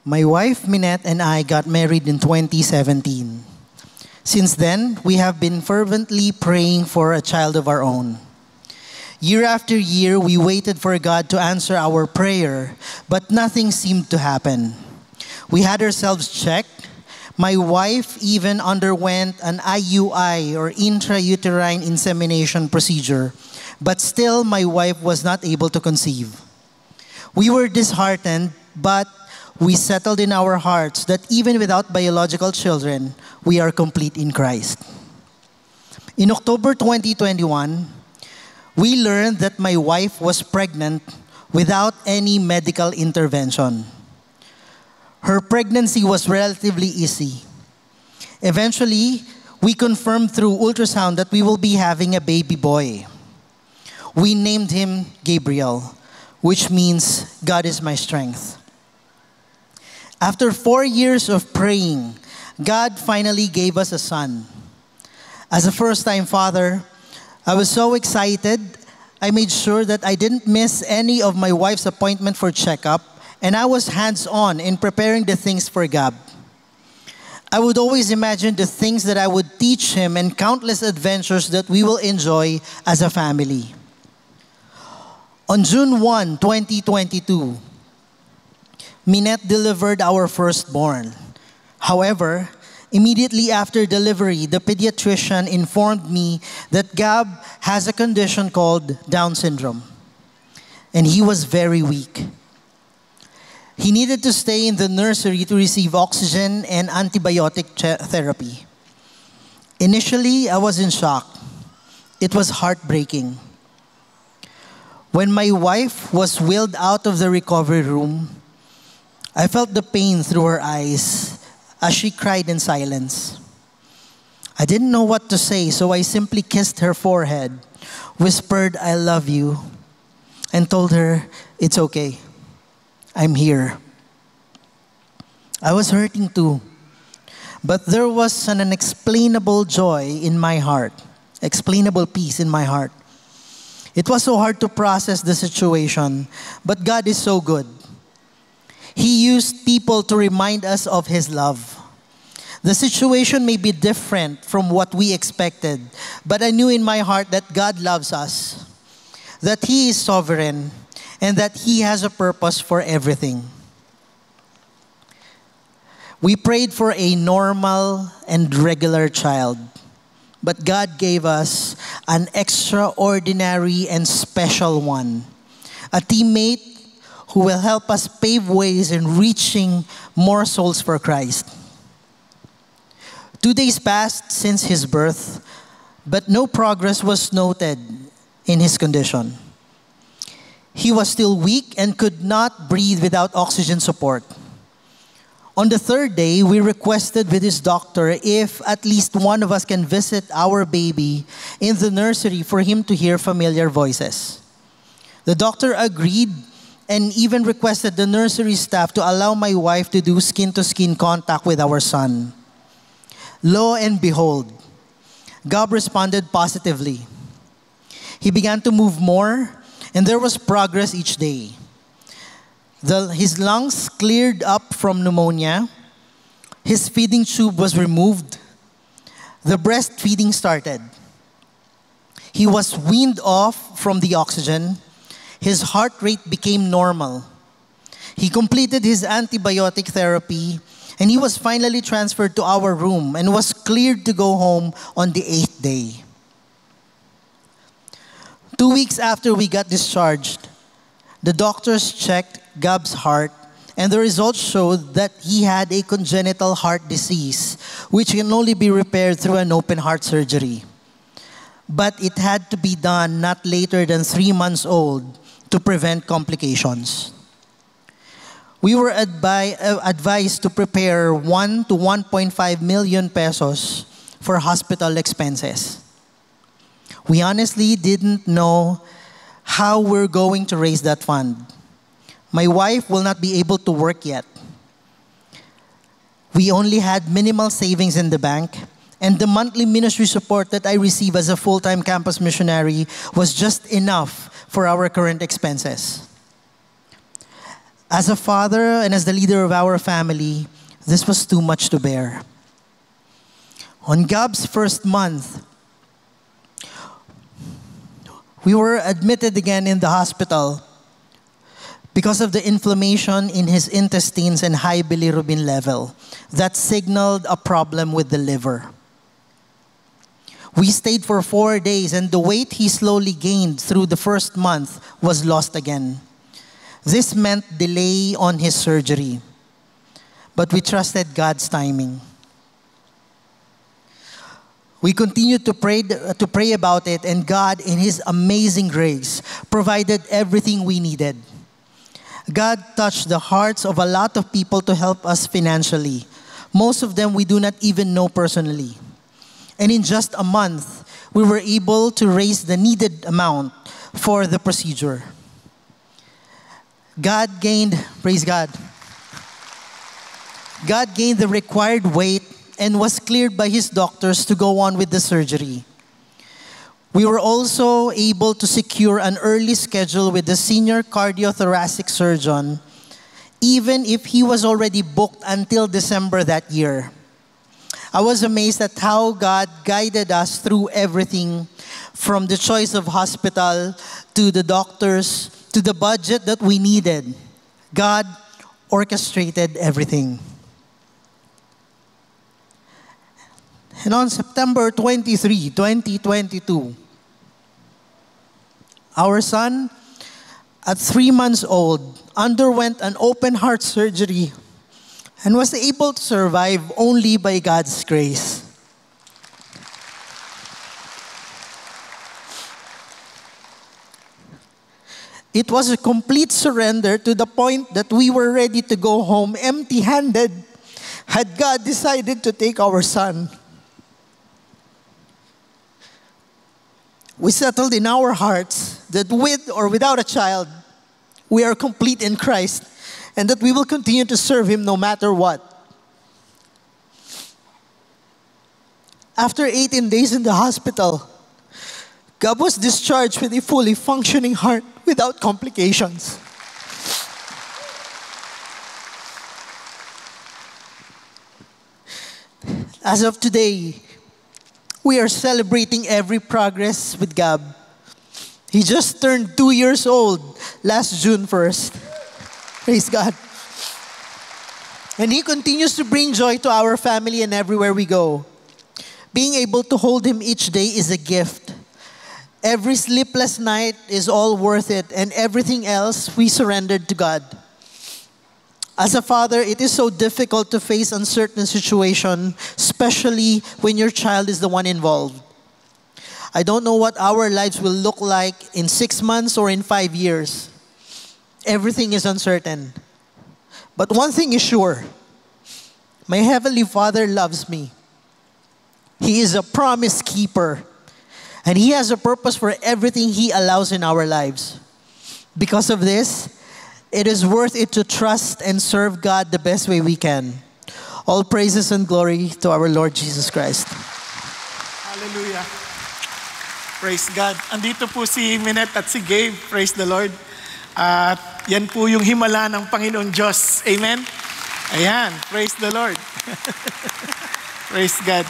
My wife, Minette, and I got married in 2017. Since then, we have been fervently praying for a child of our own. Year after year, we waited for God to answer our prayer, but nothing seemed to happen. We had ourselves checked. My wife even underwent an IUI, or intrauterine insemination procedure, but still my wife was not able to conceive. We were disheartened, but we settled in our hearts that even without biological children, we are complete in Christ. In October 2021, we learned that my wife was pregnant without any medical intervention. Her pregnancy was relatively easy. Eventually, we confirmed through ultrasound that we will be having a baby boy. We named him Gabriel, which means God is my strength. After 4 years of praying, God finally gave us a son. As a first-time father, I was so excited, I made sure that I didn't miss any of my wife's appointment for checkup, and I was hands-on in preparing the things for Gab. I would always imagine the things that I would teach him and countless adventures that we will enjoy as a family. On June 1, 2022, Minette delivered our firstborn. However, immediately after delivery, the pediatrician informed me that Gab has a condition called Down syndrome, and he was very weak. He needed to stay in the nursery to receive oxygen and antibiotic therapy. Initially, I was in shock. It was heartbreaking. When my wife was wheeled out of the recovery room, I felt the pain through her eyes as she cried in silence. I didn't know what to say, so I simply kissed her forehead, whispered, "I love you," and told her, "It's okay. I'm here." I was hurting too, but there was an unexplainable joy in my heart, explainable peace in my heart. It was so hard to process the situation, but God is so good. He used people to remind us of His love. The situation may be different from what we expected, but I knew in my heart that God loves us, that He is sovereign, and that He has a purpose for everything. We prayed for a normal and regular child, but God gave us an extraordinary and special one, a teammate who will help us pave ways in reaching more souls for Christ. 2 days passed since his birth, but no progress was noted in his condition. He was still weak and could not breathe without oxygen support. On the 3rd day, we requested with his doctor if at least one of us can visit our baby in the nursery for him to hear familiar voices. The doctor agreed and even requested the nursery staff to allow my wife to do skin-to-skin contact with our son. Lo and behold, Gab responded positively. He began to move more, and there was progress each day. His lungs cleared up from pneumonia. His feeding tube was removed. The breastfeeding started. He was weaned off from the oxygen. His heart rate became normal. He completed his antibiotic therapy, and he was finally transferred to our room and was cleared to go home on the 8th day. 2 weeks after we got discharged, the doctors checked Gab's heart, and the results showed that he had a congenital heart disease, which can only be repaired through an open heart surgery. But it had to be done not later than 3 months old to prevent complications. We were advised to prepare 1 to 1.5 million pesos for hospital expenses. We honestly didn't know how we're going to raise that fund. My wife will not be able to work yet. We only had minimal savings in the bank, and the monthly ministry support that I receive as a full-time campus missionary was just enough for our current expenses. As a father and as the leader of our family, this was too much to bear. On Gab's first month, we were admitted again in the hospital because of the inflammation in his intestines and high bilirubin level that signaled a problem with the liver. We stayed for 4 days, and the weight he slowly gained through the first month was lost again. This meant delay on his surgery, but we trusted God's timing. We continued to pray about it, and God, in His amazing grace, provided everything we needed. God touched the hearts of a lot of people to help us financially. Most of them we do not even know personally. And in just a month, we were able to raise the needed amount for the procedure. Praise God. God gained the required weight and was cleared by his doctors to go on with the surgery. We were also able to secure an early schedule with the senior cardiothoracic surgeon, even if he was already booked until December that year. I was amazed at how God guided us through everything, from the choice of hospital to the doctors to the budget that we needed. God orchestrated everything. And on September 23, 2022, our son, at 3 months old, underwent an open heart surgery and was able to survive only by God's grace. It was a complete surrender to the point that we were ready to go home empty-handed had God decided to take our son. We settled in our hearts that with or without a child, we are complete in Christ and that we will continue to serve Him no matter what. After 18 days in the hospital, Gab was discharged with a fully functioning heart without complications. As of today, we are celebrating every progress with Gab. He just turned 2 years old last June 1st. Praise God. And he continues to bring joy to our family and everywhere we go. Being able to hold him each day is a gift. Every sleepless night is all worth it, and everything else we surrendered to God. As a father, it is so difficult to face uncertain situation, especially when your child is the one involved. I don't know what our lives will look like in 6 months or in 5 years. Everything is uncertain. But one thing is sure. My Heavenly Father loves me. He is a promise keeper. And He has a purpose for everything He allows in our lives. Because of this, it is worth it to trust and serve God the best way we can. All praises and glory to our Lord Jesus Christ. Hallelujah. Praise God. Andito po si Minette at si Gabe. Praise the Lord. At yan po yung himala ng Panginoon Diyos. Amen? Ayan. Praise the Lord. Praise God.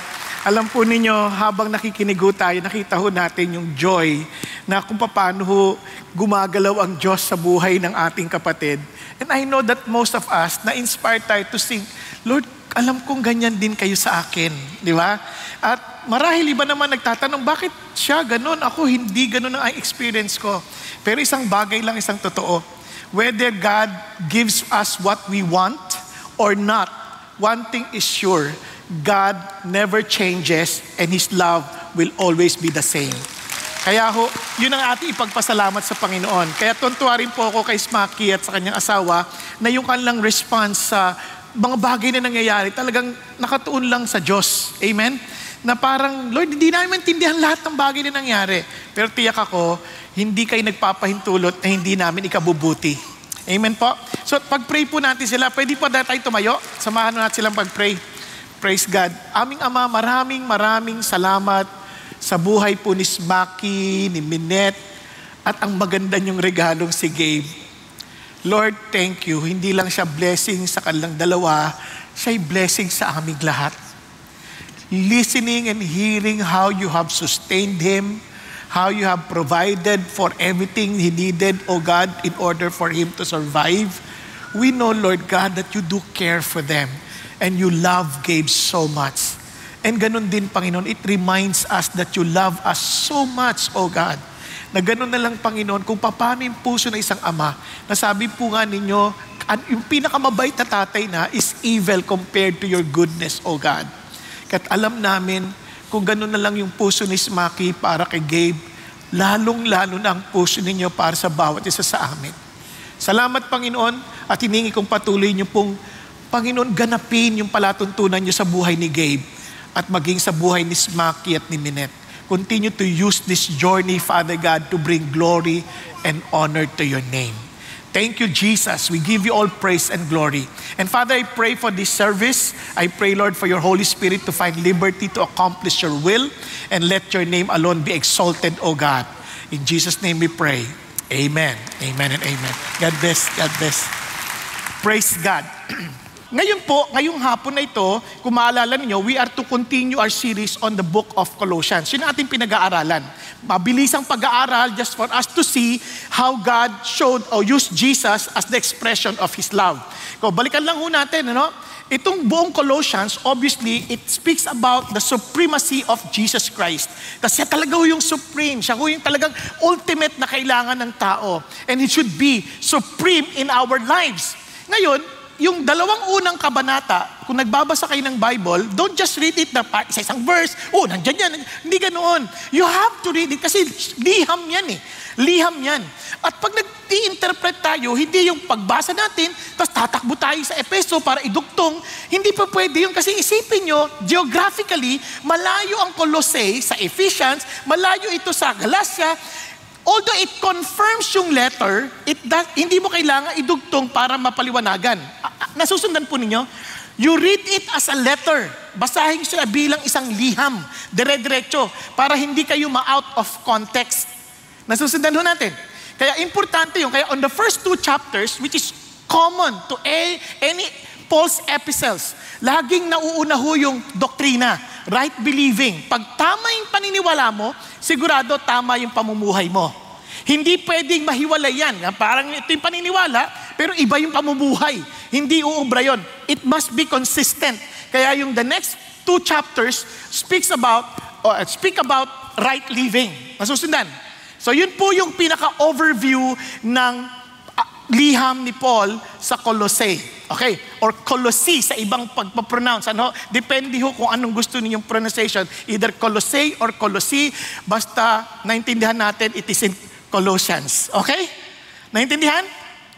Alam po ninyo, habang nakikinig ho tayo, nakita ho natin yung joy na kung paano ho gumagalaw ang Diyos sa buhay ng ating kapatid. And I know that most of us, na-inspired tayo to sing, Lord, alam kong ganyan din kayo sa akin. Di ba? At marahil iba naman nagtatanong, bakit siya ganun? Ako hindi ganun ang experience ko. Pero isang bagay lang, isang totoo. Whether God gives us what we want or not, one thing is sure, God never changes and His love will always be the same. Kaya ho, yun ang ating ipagpasalamat sa Panginoon. Kaya tuntua rin po ako kay Smaki at sa kanyang asawa na yung kanilang response sa mga bagay na nangyayari, talagang nakatuon lang sa Diyos. Amen? Na parang, Lord, hindi namin maintindihan lahat ng bagay na nangyari. Pero tiyak ako, hindi kayo nagpapahintulot na hindi namin ikabubuti. Amen po? So, pag-pray po natin sila, pwede po na tayo tumayo. Samahan natin silang pag-pray. Praise God. Aming Ama, maraming salamat sa buhay po ni Smaki, ni Minette, at ang maganda niyong regalong si Gabe. Lord, thank you. Hindi lang siya blessing sa kanilang dalawa, siya'y blessing sa aming lahat. Listening and hearing how you have sustained him, how you have provided for everything he needed, O God, in order for him to survive. We know, Lord God, that you do care for them and you love Gabe so much. And ganun din, Panginoon, it reminds us that you love us so much, O God, na ganun na lang, Panginoon, kung paano yung puso ng isang ama, nasabi po nga ninyo, yung pinakamabait na tatay na is evil compared to your goodness, O God. Kat alam namin, kung gano'n na lang yung puso ni Smaki para kay Gabe, lalong-lalo na ang puso ninyo para sa bawat isa sa amin. Salamat, Panginoon, at hiningi kong patuloy niyo pong, Panginoon, ganapin yung palatuntunan niyo sa buhay ni Gabe at maging sa buhay ni Smaki at ni Minette. Continue to use this journey, Father God, to bring glory and honor to your name. Thank you, Jesus. We give you all praise and glory. And Father, I pray for this service. I pray, Lord, for your Holy Spirit to find liberty to accomplish your will and let your name alone be exalted, O God. In Jesus' name we pray. Amen. Amen and amen. God bless. God bless. Praise God. Ngayon po, ngayong hapon na ito, kung maalala niyo, we are to continue our series on the book of Colossians. Yun ang ating pinag-aaralan. Mabilisang pag-aaral just for us to see how God showed or used Jesus as the expression of His love. So, balikan lang ho natin, ano? Itong buong Colossians, obviously, it speaks about the supremacy of Jesus Christ. Kasi siya talaga yung supreme. Siya yung talagang ultimate na kailangan ng tao. And it should be supreme in our lives. Ngayon, yung dalawang unang kabanata, kung nagbabasa kayo ng Bible, don't just read it na sa isang verse, nandyan yan. Hindi ganoon. You have to read it kasi liham yan eh. Liham yan. At pag nag-i-interpret tayo, hindi yung pagbasa natin, tapos tatakbo tayo sa Efeso para idugtong, hindi pa pwede yun kasi isipin nyo, geographically, malayo ang Colossae sa Ephesians, malayo ito sa Galatia. Although it confirms yung letter, hindi mo kailangan idugtong para mapaliwanagan. Nasusundan po ninyo? You read it as a letter. Basahin siya bilang isang liham, dire-diretso, para hindi kayo ma-out of context. Nasusundan ho natin. Kaya importante yun. Kaya on the first 2 chapters, which is common to any Paul's epistles, laging nauuna ho yung doktrina, right believing. Pag tama yung paniniwala mo, sigurado tama yung pamumuhay mo. Hindi pwedeng mahiwalay yan. Parang ito yung paniniwala, pero iba yung pamumuhay. Hindi uubra yun. It must be consistent. Kaya yung the next 2 chapters speak about right living. Masusundan. So yun po yung pinaka-overview ng liham ni Paul sa Colossae. Okay? Or Colossae sa ibang pagpapronounce. Ano? Depende ho kung anong gusto ninyong pronunciation. Either Colossae or Colossae. Basta naintindihan natin, it is in Colossians. Okay? Naintindihan?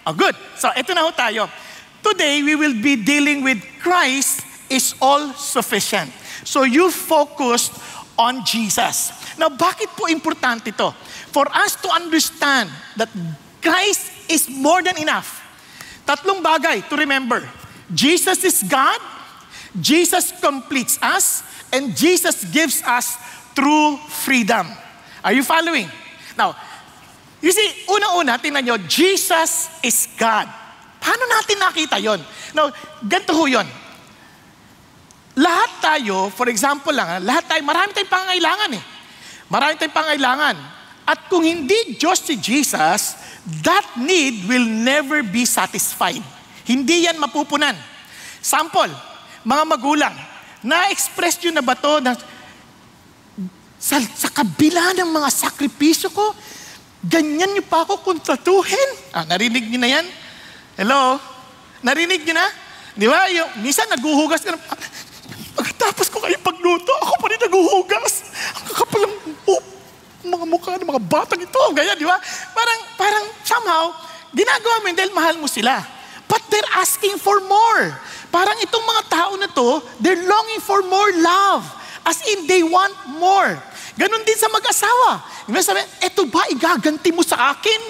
Oh, good. So, ito na ho tayo. Today, we will be dealing with Christ is all sufficient. So, you focused on Jesus. Now, bakit po importante ito? For us to understand that Christ is more than enough. 3 bagay to remember. Jesus is God, Jesus completes us, and Jesus gives us true freedom. Are you following? Now, you see, unang-una, tingnan nyo, Jesus is God. Paano natin nakita yon? Now, ganito ho yun. Lahat tayo, for example lang, marami tayong pangangailangan eh. Marami tayong pangangailangan. At kung hindi Diyos si Jesus, that need will never be satisfied. Hindi yan mapupunan. Sample, mga magulang, na-express nyo na ba ito na sa kabila ng mga sakripisyo ko, ganyan nyo pa ako kontratuhin? Narinig nyo na yan? Hello? Narinig nyo na? Di ba? Minsan naguhugas ka na, pagkatapos ko kayo pagluto, ako pa rin naguhugas. Ang kakapalang mga mukha ng mga batang ito. Ganyan, di ba? Parang somehow, ginagawa mo dahil mahal mo sila. But they're asking for more. Parang itong mga tao na to, they're longing for more love. As in, they want more. Ganon din sa mag-asawa. Sabi, eto ba igaganti mo sa akin?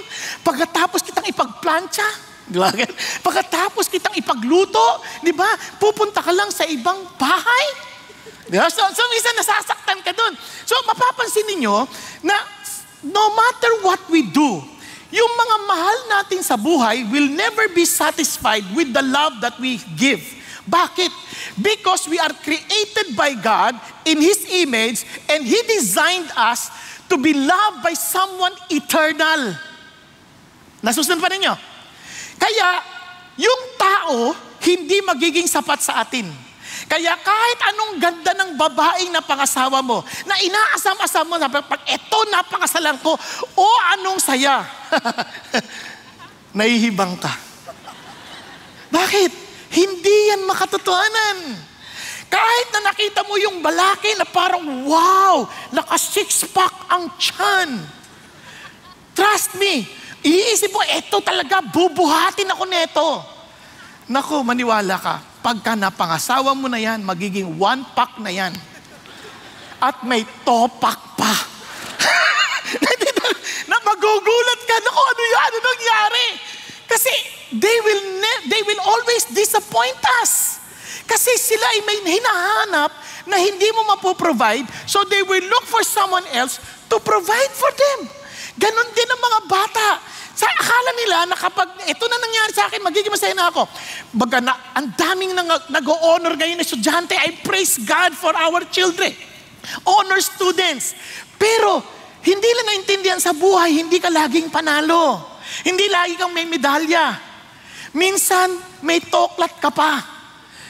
Pagkatapos kitang ipagplancha? Di ba? Pagkatapos kitang ipagluto? Di ba? Pupunta ka lang sa ibang bahay? Di ba? So minsan nasasaktan ka dun. So mapapansin ninyo na no matter what we do, yung mga mahal natin sa buhay will never be satisfied with the love that we give. Bakit? Because we are created by God in His image and He designed us to be loved by someone eternal. Nasusunod pa ninyo? Kaya, yung tao, hindi magiging sapat sa atin. Kaya kahit anong ganda ng babaeng napangasawa mo, na inaasam-asam mo, pag eto napangasalan ko, o anong saya. Nahihibang ka. Bakit? Hindi yan makatotohanan. Kahit na nakita mo yung balaki na parang, wow, naka-six-pack ang tiyan. Trust me, iisip mo, eto talaga, bubuhatin ako neto. Naku, maniwala ka. Pagka napangasawa mo na yan, magiging 1-pack na yan. At may topak pa. Na magugulat ka, naku, ano yan? Ano nangyari? Kasi they will always disappoint us. Kasi sila ay may hinahanap na hindi mo mapoprovide, so they will look for someone else to provide for them. Ganon din ang mga bata. Sa akala nila na kapag ito na nangyari sa akin, magiging masaya na ako. Baga na, ang daming nag-o-honor ngayon na estudyante. I praise God for our children. Honor students. Pero, hindi lang naintindihan sa buhay, hindi ka laging panalo. Hindi lagi kang may medalya. Minsan, may toklat ka pa.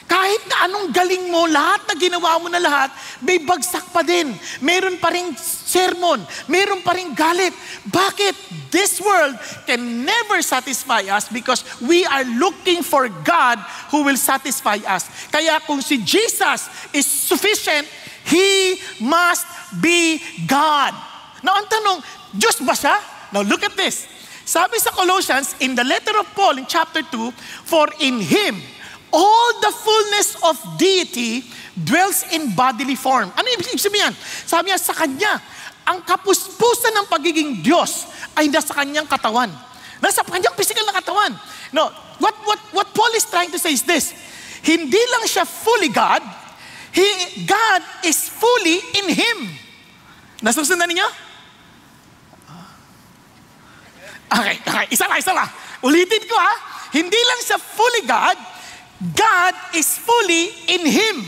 Kahit na anong galing mo, lahat na ginawa mo na lahat, may bagsak pa din. Meron pa ring sermon. Meron pa ring galit. Bakit? This world can never satisfy us because we are looking for God who will satisfy us. Kaya kung si Jesus is sufficient, He must be God. Now, ang tanong, Diyos ba siya? Now, look at this. Sabi sa Colossians, in the letter of Paul in chapter 2, for in Him, all the fullness of deity dwells in bodily form. Ano ibig sabihin yan? Sabi niya, sa Kanya, ang kapuspusan ng pagiging Diyos ay nasa Kanyang katawan. Nasa Kanyang physical na katawan. No, what Paul is trying to say is this. Hindi lang siya fully God, God is fully in Him. Nasusundan niyo? Okay. Isa lang. Ulitin ko ha. Hindi lang siya fully God, God is fully in Him.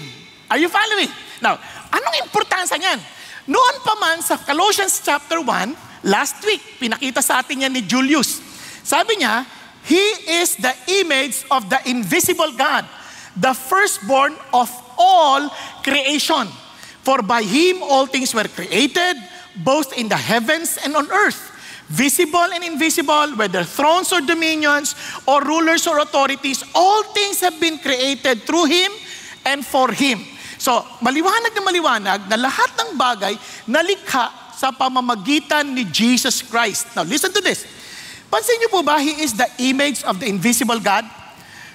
Are you following? Now, anong importansya niyan? Noon pa man sa Colossians chapter 1, last week, pinakita sa atin yan ni Julius. Sabi niya, He is the image of the invisible God, the firstborn of all creation. For by Him all things were created, both in the heavens and on earth. Visible and invisible, whether thrones or dominions, or rulers or authorities, all things have been created through Him and for Him. So, maliwanag na lahat ng bagay nalikha sa pamamagitan ni Jesus Christ. Now, listen to this. Pansin niyo po ba, He is the image of the invisible God?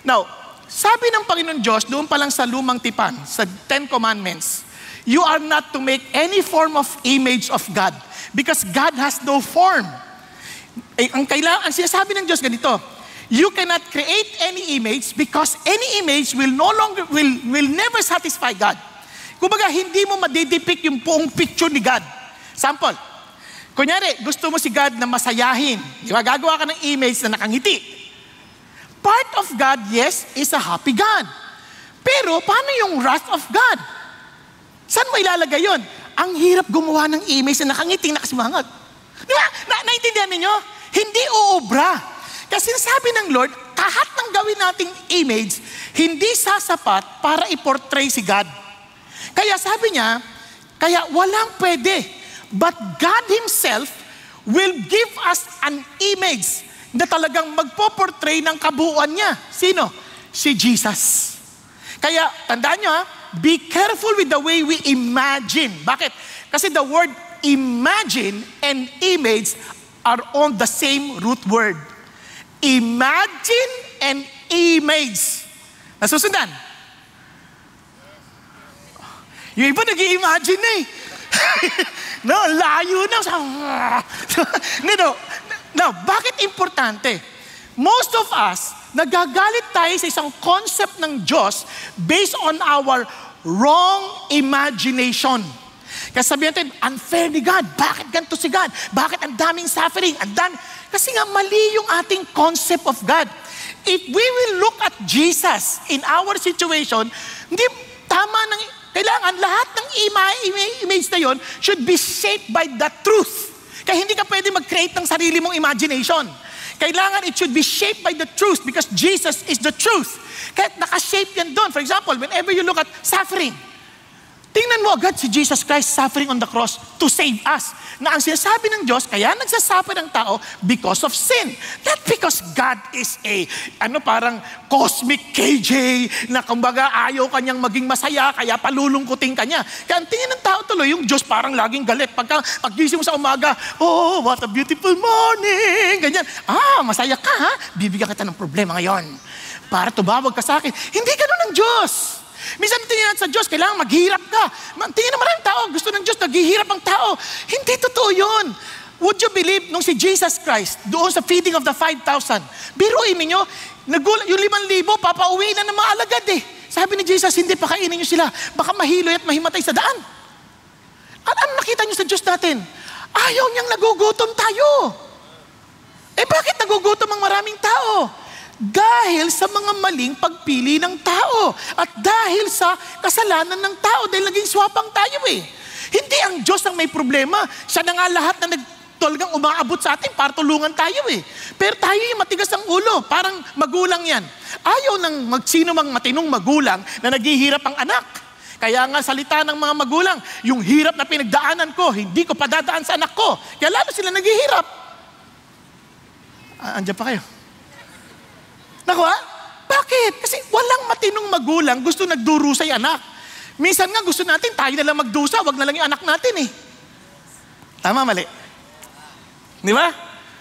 Now, sabi ng Panginoon Diyos, doon pa lang sa lumang tipan, sa 10 Commandments, you are not to make any form of image of God because God has no form. Ang sinasabi ng Diyos ganito, you cannot create any image because any image will never satisfy God. Kumbaga, hindi mo madidepict yung buong picture ni God. Sample, kunyari, gusto mo si God na masayahin. Di ba? Gagawa ka ng image na nakangiti. Part of God, yes, is a happy God. Pero, paano yung wrath of God? Saan mo ilalagay yun? Ang hirap gumawa ng image na nakangiting nakasimangot. Di ba? Naintindihan ninyo? Hindi uobra. Kasi sabi ng Lord, kahit nang gawin nating image, hindi sasapat para i-portray si God. Kaya sabi niya, kaya walang pwede. But God Himself will give us an image na talagang magpo-portray ng kabuuan niya. Sino? Si Jesus. Kaya, tandaan nyo be careful with the way we imagine. Bakit? Kasi the word imagine and image are on the same root word. Imagine and image. Nasusundan? Yung iba nag-i-imagine na eh. No, layo na. No, bakit importante? Most of us, nagagalit tayo sa isang concept ng Diyos based on our wrong imagination. Kasi sabihin natin, unfair ni God. Bakit ganito si God? Bakit ang daming suffering? Kasi nga mali yung ating concept of God. If we will look at Jesus in our situation, hindi tama ng, kailangan lahat ng image na yon should be shaped by the truth. Kaya hindi ka pwede mag-create ng sarili mong imagination. Kailangan it should be shaped by the truth because Jesus is the truth. Kaya nakashape yan doon. For example, whenever you look at suffering, tingnan mo agad si Jesus Christ suffering on the cross to save us. Na ang sinasabi ng Diyos, kaya nagsasuffer ng tao because of sin. Not because God is parang cosmic KJ na kumbaga ayaw kanyang maging masaya, kaya palulungkutin kanya. Kaya ang tingin ng tao tuloy, yung Diyos parang laging galit. Paggising mo sa umaga, oh, what a beautiful morning. Ganyan. Masaya ka ha? Bibigyan kita ng problema ngayon para tumawag ka sa akin. Hindi ganun ang Diyos. Minsan tingin natin sa Diyos, kailangan maghirap ka. Tingin na maraming tao, gusto ng Diyos, naghihirap ang tao. Hindi totoo yun. Would you believe nung si Jesus Christ, doon sa feeding of the 5,000, biruin ninyo, yung 5,000, papauwi na ng mga alagad eh. Sabi ni Jesus, hindi, pakainin nyo sila. Baka mahiloy at mahimatay sa daan. At ano nakita nyo sa Diyos natin? Ayaw niyang nagugutom tayo. Bakit nagugutom ang maraming tao? Dahil sa mga maling pagpili ng tao. At dahil sa kasalanan ng tao. Dahil naging swapang tayo eh. Hindi ang Diyos ang may problema. Siya na nga lahat na talagang umaabot sa atin para tulungan tayo eh. Pero tayo yung matigas ang ulo. Parang magulang yan. Ayaw ng sino mang matinong magulang na naghihirap ang anak. Kaya nga salita ng mga magulang, yung hirap na pinagdaanan ko, hindi ko padadaan sa anak ko. Kaya lalo sila naghihirap. Andiyan pa kayo. Nakuha? Bakit? Kasi walang matinong magulang gusto nagdurusay anak. Minsan nga gusto natin tayo na lang magdusa, wag na lang yung anak natin eh. Tama, mali? Di ba?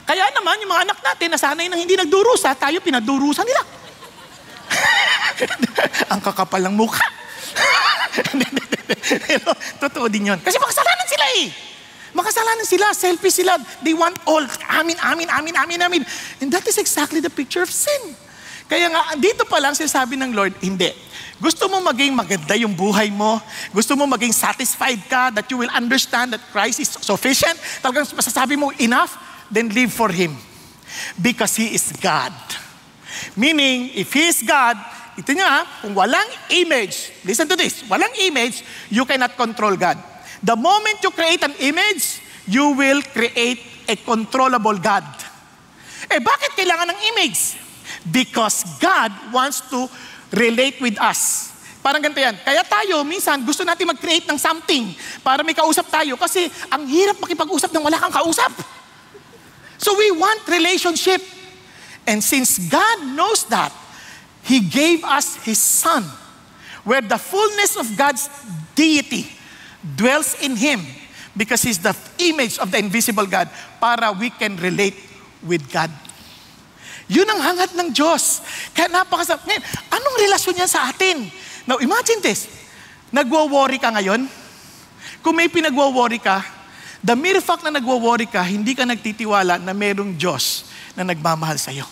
Kaya naman yung mga anak natin nasanay nang hindi nagdurusa, tayo pinagdurusa nila. Ang kakapal ng mukha. Pero totoo din yun. Kasi makasalanan sila eh. Makasalanan sila, selfish sila. They want all. Amin, amin, amin, amin, amin. And that is exactly the picture of sin. Kaya nga, dito pa lang sinasabi ng Lord, hindi. Gusto mo maging maganda yung buhay mo? Gusto mo maging satisfied ka that you will understand that Christ is sufficient? Talagang masasabi mo, enough? Then live for Him. Because He is God. Meaning, if He is God, ito nga, kung walang image, listen to this, walang image, you cannot control God. The moment you create an image, you will create a controllable God. Bakit kailangan ng image? Because God wants to relate with us. Parang ganito yan. Kaya tayo, minsan, gusto natin mag-create ng something para may kausap tayo kasi ang hirap makipag-usap nang wala kang kausap. So we want relationship. And since God knows that, He gave us His Son, where the fullness of God's deity dwells in Him because He's the image of the invisible God para we can relate with God. Yun ang hangat ng Diyos. Kaya napakasarap. Ngayon, anong relasyon niya sa atin? Now, imagine this. Nagwo-worry ka ngayon? Kung may pinagwo-worry ka, the mere fact na nagwo-worry ka, hindi ka nagtitiwala na merong Diyos na nagmamahal sa'yo.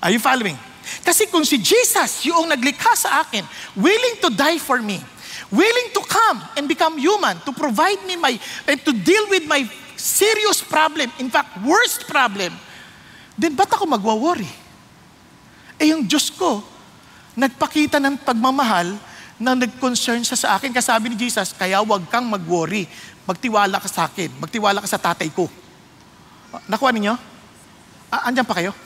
Are you following? Kasi kung si Jesus, yung naglikha sa akin, willing to die for me, willing to come and become human, to provide me and to deal with my serious problem, in fact, worst problem, then ba't ako magwa-worry? Yung Diyos ko, nagpakita ng pagmamahal na nag-concern siya sa akin. Kasabi ni Jesus, kaya wag kang mag-worry. Magtiwala ka sa akin. Magtiwala ka sa tatay ko. Nakuha ninyo? Andyan pa kayo?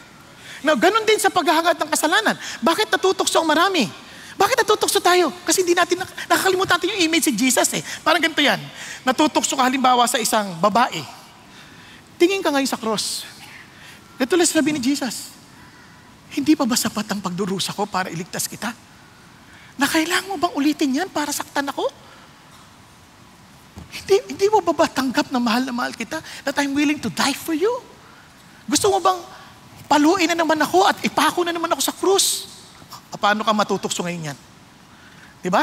Now, ganun din sa paghahangad ng kasalanan. Bakit natutokso ang marami? Bakit natutokso tayo? Kasi hindi natin nakakalimutan natin yung image si Jesus eh. Parang ganito yan. Natutokso ka halimbawa sa isang babae. Tingin ka ngayon sa cross. Ito lang sabi ni Jesus, hindi pa ba sapat ang pagdurusa ko para iligtas kita? Na kailangan mo bang ulitin yan para saktan ako? Hindi mo ba tanggap na mahal kita? That I'm willing to die for you? Gusto mo bang paluin na naman ako at ipako na naman ako sa krus? Paano ka matutokso ngayon yan? Diba?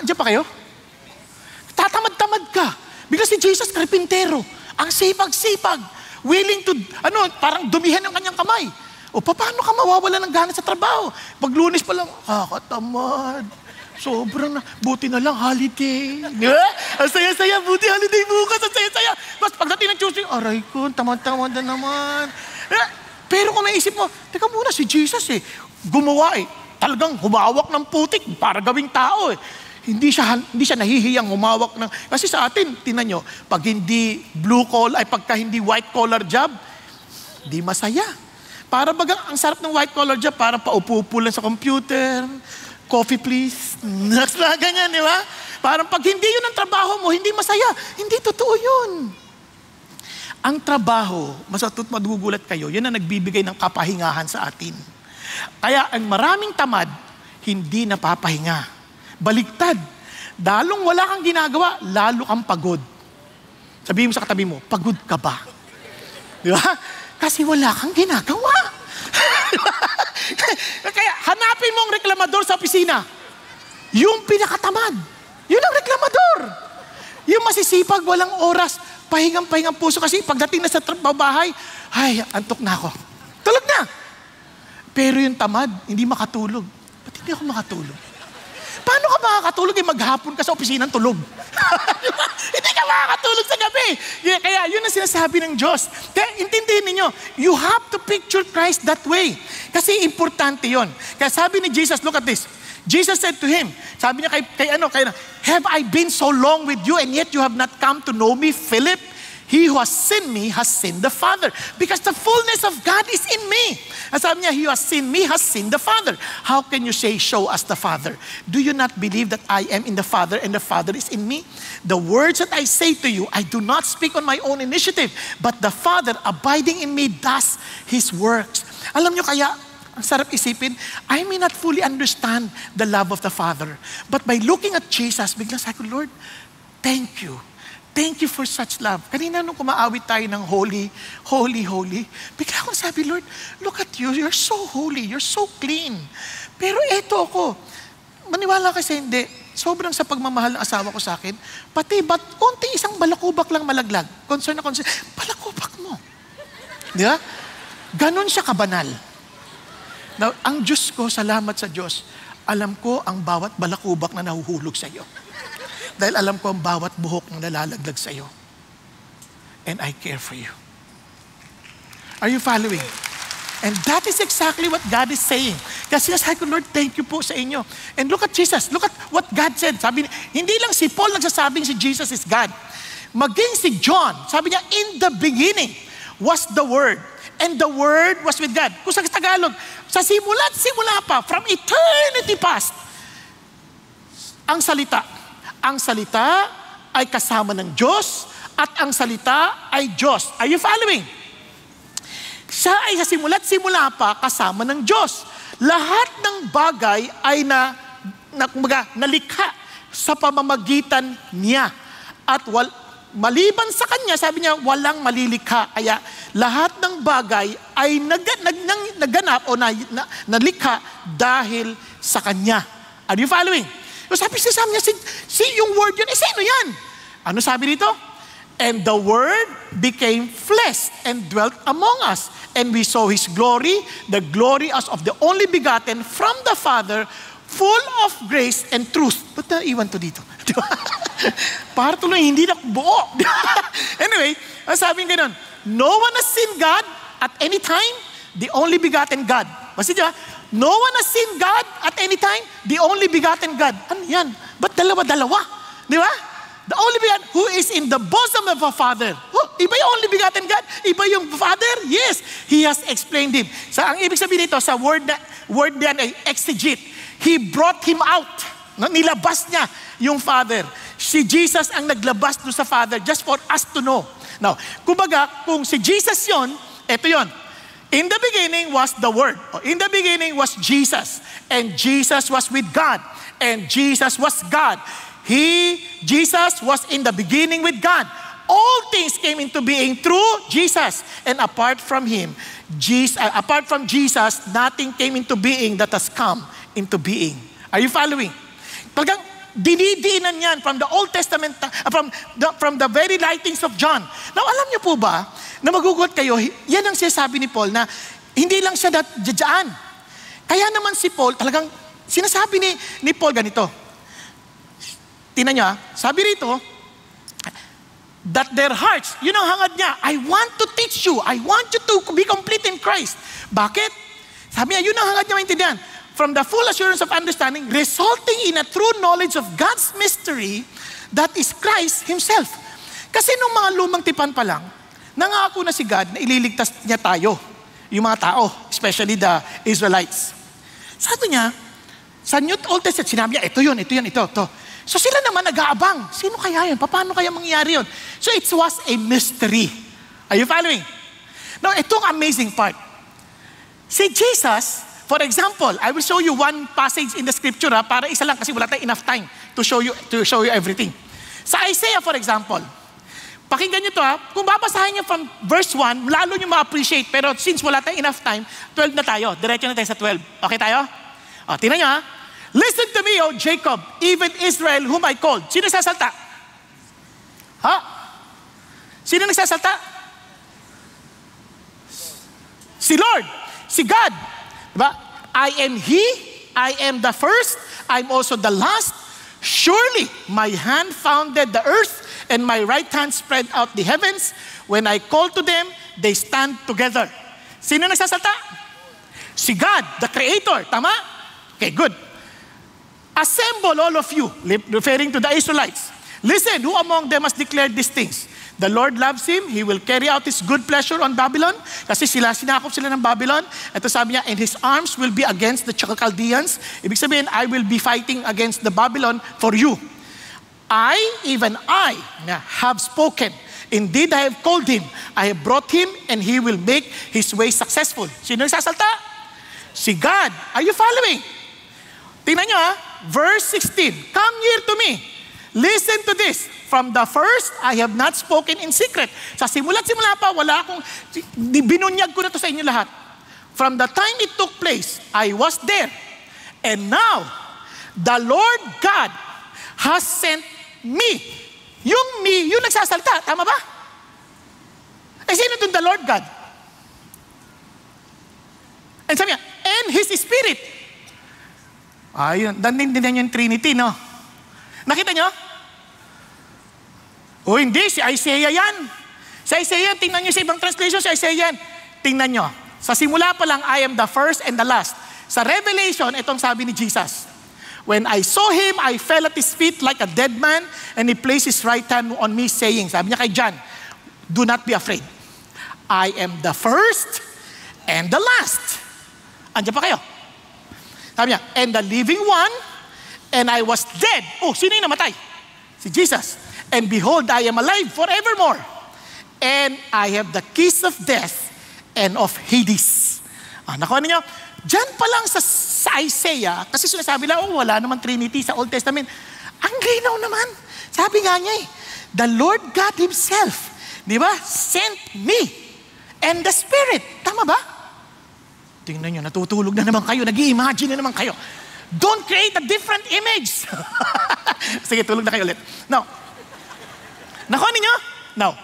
Diyan pa kayo? Tatamad-tamad ka. Bigla si Jesus, karpintero. Ang sipag-sipag. Willing to, parang dumihan ang kanyang kamay. O paano ka mawawala ng gana sa trabaho? Pag Lunes pa lang, katamad. Sobrang na, buti na lang, holiday. Di ba? Ang saya-saya, buti holiday bukas, ang saya-saya. Mas pagdating ng Tuesday, aray ko, tamad-tamad na naman. Pero kung naisip mo, teka muna, si Jesus gumawa talagang humawak ng putik para gawing tao Hindi siya nahihiyang humawak ng, kasi sa atin, tinan nyo, pag hindi blue collar, pagka hindi white collar job, di masaya. Para bagang, ang sarap ng white collar job, para paupo-upo lang sa computer, coffee please. Ganyan, di ba? Parang pag hindi yun ang trabaho mo, hindi masaya. Hindi totoo yun. Ang trabaho, magugulat kayo, yun ang nagbibigay ng kapahingahan sa atin. Kaya ang maraming tamad, hindi napapahinga. Baliktad. Dalong wala kang ginagawa, lalo kang pagod. Sabihin mo sa katabi mo, pagod ka ba? Di ba? Kasi wala kang ginagawa. Kaya hanapin mo ang reklamador sa opisina. Yung pinakatamad. Yun ang reklamador. Yung masisipag, walang oras, pahingang puso. Kasi pagdating na sa bahay, ay, antok na ako. Tulog na. Pero yung tamad, hindi makatulog. Ba't hindi ako makatulog? Paano ka makakatulog maghapon ka sa opisinang tulog? Hindi ka makakatulog sa gabi. Kaya yun ang sinasabi ng Diyos. Kaya intindihin ninyo, you have to picture Christ that way. Kasi importante yon. Kaya sabi ni Jesus, look at this. Jesus said to him, sabi niya kay have I been so long with you and yet you have not come to know me, Philip? He who has seen me has seen the Father. Because the fullness of God is in me. At sabi niya, he who has seen me has seen the Father. How can you say, show us the Father? Do you not believe that I am in the Father and the Father is in me? The words that I say to you, I do not speak on my own initiative, but the Father abiding in me does His works. Alam niyo kaya, ang sarap isipin, I may not fully understand the love of the Father, but by looking at Jesus, biglang sabi ko, Lord, thank you. Thank you for such love. Kanina nung kumaawit tayo ng holy, holy, holy, bigla akong sabi, Lord, look at you. You're so holy. You're so clean. Pero eto ako. Maniwala kasi hindi. Sobrang sa pagmamahal ng asawa ko sa akin, pati ba't konti isang balakubak lang malaglag. Concern na concern. Balakubak mo. Di ba? Ganon siya kabanal. Now, ang Diyos ko, salamat sa Diyos, alam ko ang bawat balakubak na nahuhulog sa iyo. Dahil alam ko ang bawat buhok na nalalaglag sa iyo. And I care for you. Are you following? And that is exactly what God is saying. Kasi sabi ko, Lord, thank you po sa inyo. And look at Jesus. Look at what God said. Sabi niya, hindi lang si Paul nagsasabing si Jesus is God. Maging si John, sabi niya, in the beginning was the Word. And the Word was with God. Kung sa Tagalog, sa simula pa, from eternity past, ang salita. Ang salita ay kasama ng Diyos at ang salita ay Diyos. Are you following? Siya ay sa simula pa kasama ng Diyos. Lahat ng bagay ay nalikha sa pamamagitan niya. At maliban sa kanya, sabi niya, walang malilikha. Kaya lahat ng bagay ay naganap o nalikha dahil sa kanya. Are you following? Sabi niya, yung word yun, sino yan? Ano sabi dito? And the word became flesh and dwelt among us. And we saw His glory, the glory as of the only begotten from the Father, full of grace and truth. Ba't naiwan to dito? Para tuloy, hindi na buo. Anyway, sabi nga ganun, no one has seen God at any time, the only begotten God. Basta diba? No one has seen God at any time, the only begotten God. Ano yan? Ba't dalawa-dalawa? Di ba? The only begotten, who is in the bosom of a Father. Oh, iba yung only begotten God? Iba yung Father? Yes. He has explained Him. Ang ibig sabihin nito, sa word niyan ay exegete. He brought Him out. Nilabas niya yung Father. Si Jesus ang naglabas doon sa Father just for us to know. Now, kumbaga, kung si Jesus yon, eto yon. In the beginning was the Word. In the beginning was Jesus. And Jesus was with God. And Jesus was God. Jesus was in the beginning with God. All things came into being through Jesus. And apart from Him, apart from Jesus, nothing came into being that has come into being. Are you following? Talagang dinidiinan yan from the Old Testament, from the very writings of John. Now, alam niyo po ba, na magugulat kayo, yan ang sinasabi ni Paul na hindi lang siya dyan. Kaya naman si Paul, talagang sinasabi ni Paul ganito, tingnan nyo sabi rito, that their hearts, yun ang hangad niya, I want to teach you, I want you to be complete in Christ. Bakit? Sabi niya, yun ang hangad niya maintindihan. From the full assurance of understanding, resulting in a true knowledge of God's mystery, that is Christ Himself. Kasi nung mga lumang tipan pa lang, nangako na si God na ililigtas niya tayo, yung mga tao, especially the Israelites. Sabi niya, sa New Old Testament, sinabi niya, ito. So sila naman nag-aabang. Sino kaya yun? Paano kaya mangyayari yun? So it was a mystery. Are you following? Now, itong amazing part. Si Jesus, for example, I will show you one passage in the scripture para isa lang kasi wala tayong enough time to show you everything. Sa Isaiah, for example, pakinggan nyo to kung babasahin nyo from verse 1, lalo nyo ma-appreciate. Pero since wala tayong enough time, 12 na tayo. Diretso na tayo sa 12. Okay tayo? Tingnan nyo Listen to me, O Jacob, even Israel whom I called. Sino nagsasalta? Sino nagsasalta? Si Lord. Si God. Diba? I am He. I am the first. I'm also the last. Surely my hand founded the earth and my right hand spread out the heavens. When I call to them, they stand together. Sino nagsasalta? Si God, the Creator. Tama? Okay, good. Assemble all of you, referring to the Israelites. Listen, who among them has declared these things? The Lord loves him. He will carry out His good pleasure on Babylon. Kasi sinakop sila ng Babylon. Ito sabi niya, and His arms will be against the Chaldeans. Ibig sabihin, I will be fighting against the Babylon for you. Even I, have spoken. Indeed, I have called him. I have brought him, and he will make his way successful. Sino nagsasalta? Si God. Are you following? Tingnan nyo verse 16. Come near to me. Listen to this. From the first, I have not spoken in secret. Sa simula pa, wala akong, binunyag ko na to sa inyo lahat. From the time it took place, I was there. And now, the Lord God has sent me. Yung me, yung nagsasalta. Tama ba? Sino dun the Lord God? And sabi niya, and His Spirit. Ayun, dandin yung Trinity, no? Nakita nyo? Hindi, si Isaiah yan. Si Isaiah, tingnan nyo sa ibang translation, si Isaiah yan. Tingnan nyo. Sa simula pa lang, I am the first and the last. Sa Revelation, itong sabi ni Jesus. When I saw Him, I fell at His feet like a dead man, and He placed His right hand on me, saying, sabi niya kay John, do not be afraid. I am the first and the last. Andiyan pa kayo. Sabi niya, and the living one, and I was dead. Sino yung namatay? Si Jesus. And behold, I am alive forevermore. And I have the keys of death and of Hades. Nakuha niyo? Diyan pa lang sa Isaiah, kasi sinasabi lang, wala naman Trinity sa Old Testament. Ang linaw naman. Sabi nga niya the Lord God Himself, di ba, sent me and the Spirit. Tama ba? Tingnan nyo, natutulog na naman kayo, nag-i-imagine na naman kayo. Don't create a different image. Sige, tulog na kayo ulit. Now, nakuha ninyo? Now,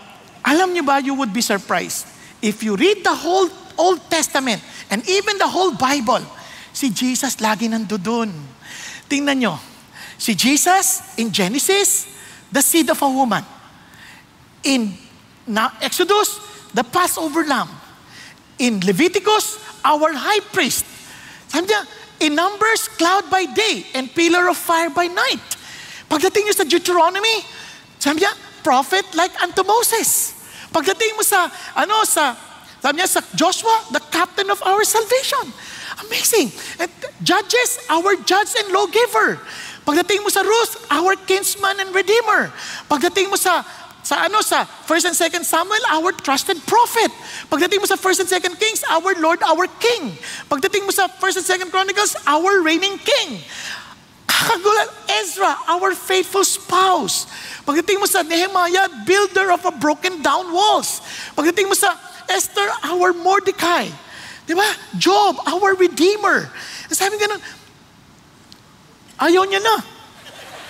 alam nyo ba, you would be surprised if you read the whole Old Testament and even the whole Bible, si Jesus lagi nandoon. Tingnan nyo, si Jesus in Genesis, the seed of a woman. In Exodus, the Passover lamb. In Leviticus, our high priest. Sabi niya, in Numbers, cloud by day and pillar of fire by night. Pagdating niyo sa Deuteronomy, sabi niya, prophet like unto Moses. Pagdating mo sa sabi niya sa Joshua, the captain of our salvation. Amazing. And Judges, our judge and lawgiver. Pagdating mo sa Ruth, our kinsman and redeemer. Pagdating mo sa 1 and 2 Samuel, our trusted prophet. Pagdating mo sa 1 and 2 Kings, our Lord, our King. Pagdating mo sa 1 and 2 Chronicles, our reigning King. Kakagulan, Ezra, our faithful spouse. Pagdating mo sa Nehemiah, builder of a broken down walls. Pagdating mo sa Esther, our Mordecai. Di ba? Job, our redeemer. Sabi ganun, ayaw niya na.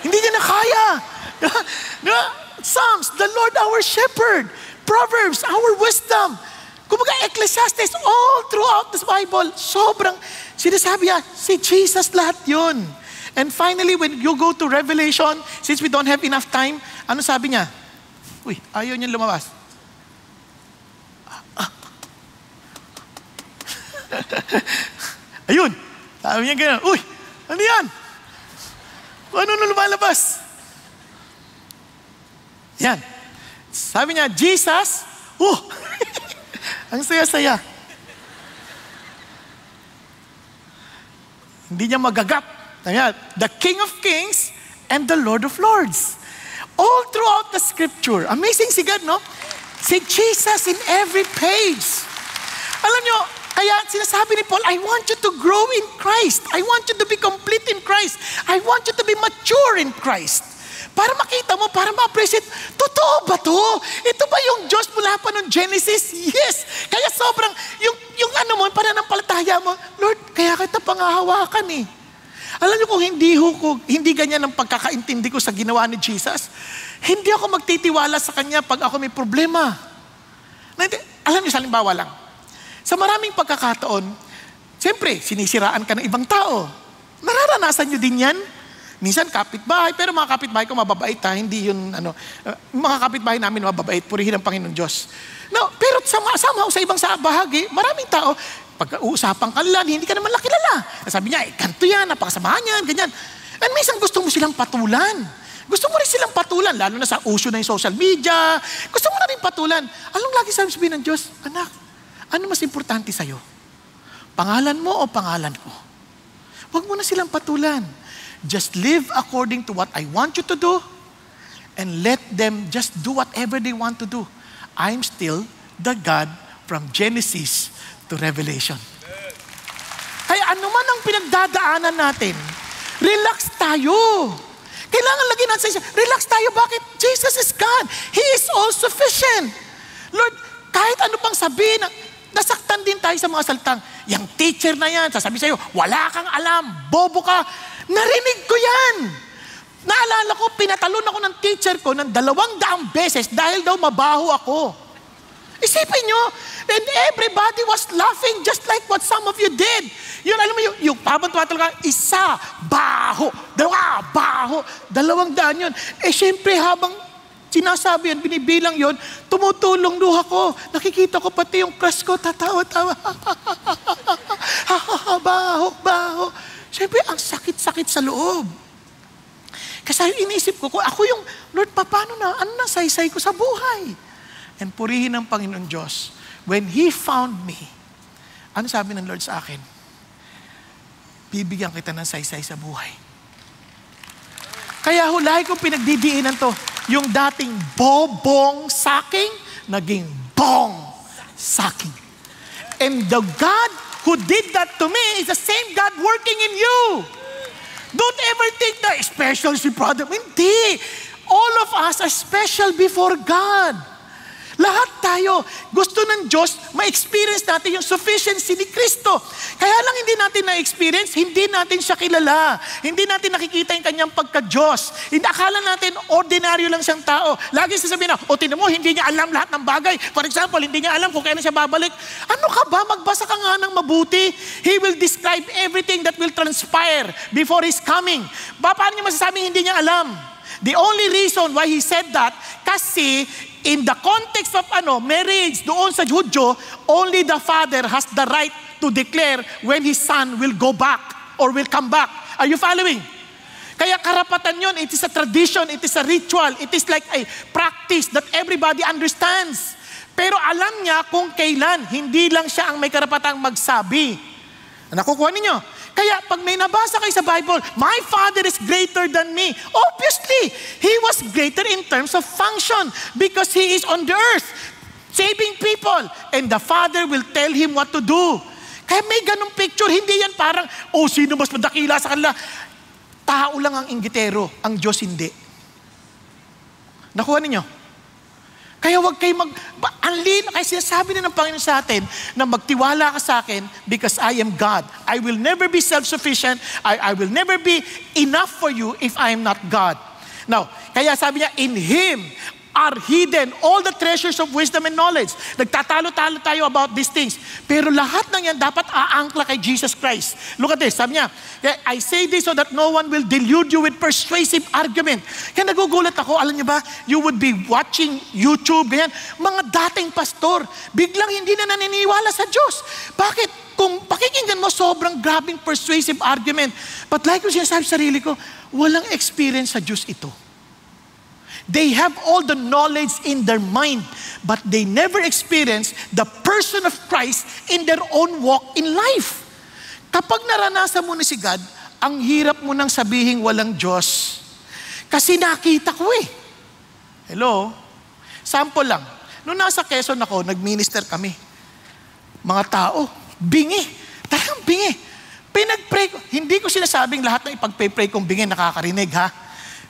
Hindi niya na kaya. Di ba? Psalms, the Lord our shepherd. Proverbs, our wisdom. Kumbaga, Ecclesiastes, all throughout this Bible, sobrang sinasabi niya, si Jesus lahat yun. And finally, when you go to Revelation, since we don't have enough time, ano sabi niya? Uy, ayaw niya lumabas. Ayun. Sabi niya gano'n, uy, ano yan? Ano na lumalabas? Yan. Sabi niya, Jesus, ang saya-saya. Hindi niya magagap. The King of Kings and the Lord of Lords. All throughout the scripture. Amazing si God, no? Si Jesus in every page. Alam niyo, kaya sinasabi ni Paul, I want you to grow in Christ. I want you to be complete in Christ. I want you to be mature in Christ. Para makita mo, para ma-appreciate, totoo ba to? Ito ba yung Diyos mula pa ng Genesis? Yes. Kaya sobrang, yung ano mo, pananampalataya mo, Lord, kaya kita pangahawakan eh. Alam niyo kung hindi ganyan ang pagkakaintindi ko sa ginawa ni Jesus, hindi ako magtitiwala sa Kanya pag ako may problema. Alam niyo, halimbawa lang, sa maraming pagkakataon, siyempre, sinisiraan ka ng ibang tao. Nararanasan niyo din yan. Minsan kapitbahay, pero mga kapitbahay ko mababait ha, hindi yun mga kapitbahay namin mababait, purihin ang Panginoon Diyos. No, pero somehow sa ibang bahagi, maraming tao, pag-uusapan ka lang, hindi ka naman kilala. Sabi niya, ganito yan, napakasamahan yan, ganyan. And minsan gusto mo silang patulan. Gusto mo rin silang patulan, lalo na sa uso na yung social media. Gusto mo na rin patulan. Anong lagi sabihin ng Diyos? Anak, ano mas importante sa'yo? Pangalan mo o pangalan ko? Huwag mo na silang patulan. Just live according to what I want you to do and let them just do whatever they want to do. I'm still the God from Genesis to Revelation. Kaya ano man ang pinagdadaanan natin, relax tayo. Kailangan lagi natin sa relax tayo. Bakit? Jesus is God. He is all sufficient. Lord, kahit ano pang sabihin, nasaktan din tayo sa mga salitang, yung teacher na yan, sasabi sa'yo, wala kang alam, bobo ka. Narinig ko yan. Naalala ko, pinatalon ako ng teacher ko ng 200 beses dahil daw mabaho ako. Isipin nyo, and everybody was laughing just like what some of you did. Yun, alam mo, yung pabantuwa talaga, isa, baho, dalawa, baho, 200 yun. Siyempre, habang sinasabi yun, binibilang yun, tumutulong luha ko. Nakikita ko pati yung crush ko, tatawa-tawa. Baho, baho. Siyempre, ang sakit-sakit sa loob. Kasi iniisip ko, ako yung, Lord, paano na? Ano na saysay ko sa buhay? And purihin ng Panginoon Diyos. When He found me, ano sabi ng Lord sa akin? Bibigyan kita ng saysay sa buhay. Kaya hulahay ko pinagdidiinan to. Yung dating bobong saking, naging bong saking. And the God who did that to me is the same God working in you. Don't ever think na special si brother. Hindi. All of us are special before God. Lahat tayo, gusto ng Diyos, ma-experience natin yung sufficiency ni Kristo. Kaya lang hindi natin na-experience, hindi natin siya kilala. Hindi natin nakikita yung kanyang pagka-Diyos. Hindi, akala natin, ordinaryo lang siyang tao. Lagi sasabihin na, tinan mo, hindi niya alam lahat ng bagay. For example, hindi niya alam kung kailan siya babalik. Ano ka ba? Magbasa ka nga ng mabuti. He will describe everything that will transpire before His coming. Paano niya masasabing hindi niya alam? The only reason why He said that, kasi in the context of marriage doon sa Hudyo, only the father has the right to declare when his son will go back or will come back. Are you following? Kaya karapatan yon, it is a tradition, it is a ritual, it is like a practice that everybody understands. Pero alam niya kung kailan, hindi lang siya ang may karapatang magsabi. Nakukuha ninyo? Kaya pag may nabasa kayo sa Bible, my Father is greater than me. Obviously, He was greater in terms of function because He is on the earth, saving people. And the Father will tell Him what to do. Kaya may ganong picture, hindi yan parang, sino mas madakila sa kanila? Tao lang ang inggitero, ang Diyos hindi. Nakuha ninyo? Kaya huwag kayo kaya sinasabi na ng Panginoon sa atin na magtiwala ka sa akin because I am God. I will never be self-sufficient. I will never be enough for you if I am not God. Now, kaya sabi niya, in Him, are hidden all the treasures of wisdom and knowledge. Nagtatalo-talo tayo about these things. Pero lahat ng yan dapat aangkla kay Jesus Christ. Look at this, sabi niya, I say this so that no one will delude you with persuasive argument. Kaya nagugulat ako, alam niyo ba, you would be watching YouTube, ganyan, mga dating pastor, biglang hindi na naniniwala sa Diyos. Bakit? Kung pakikinggan mo, sobrang grabing persuasive argument. But like ko sinasabi sa sarili ko, walang experience sa Diyos ito. They have all the knowledge in their mind, but they never experience the person of Christ in their own walk in life. Kapag naranasan mo na si God, ang hirap mo nang sabihin walang Diyos. Kasi nakita ko eh. Hello? Sample lang. Noong nasa Quezon ako, nag-minister kami. Mga tao, bingi. Talagang bingi. Pinag-pray ko. Hindi ko sinasabing lahat ng ipag-pray kong bingi nakakarinig, ha?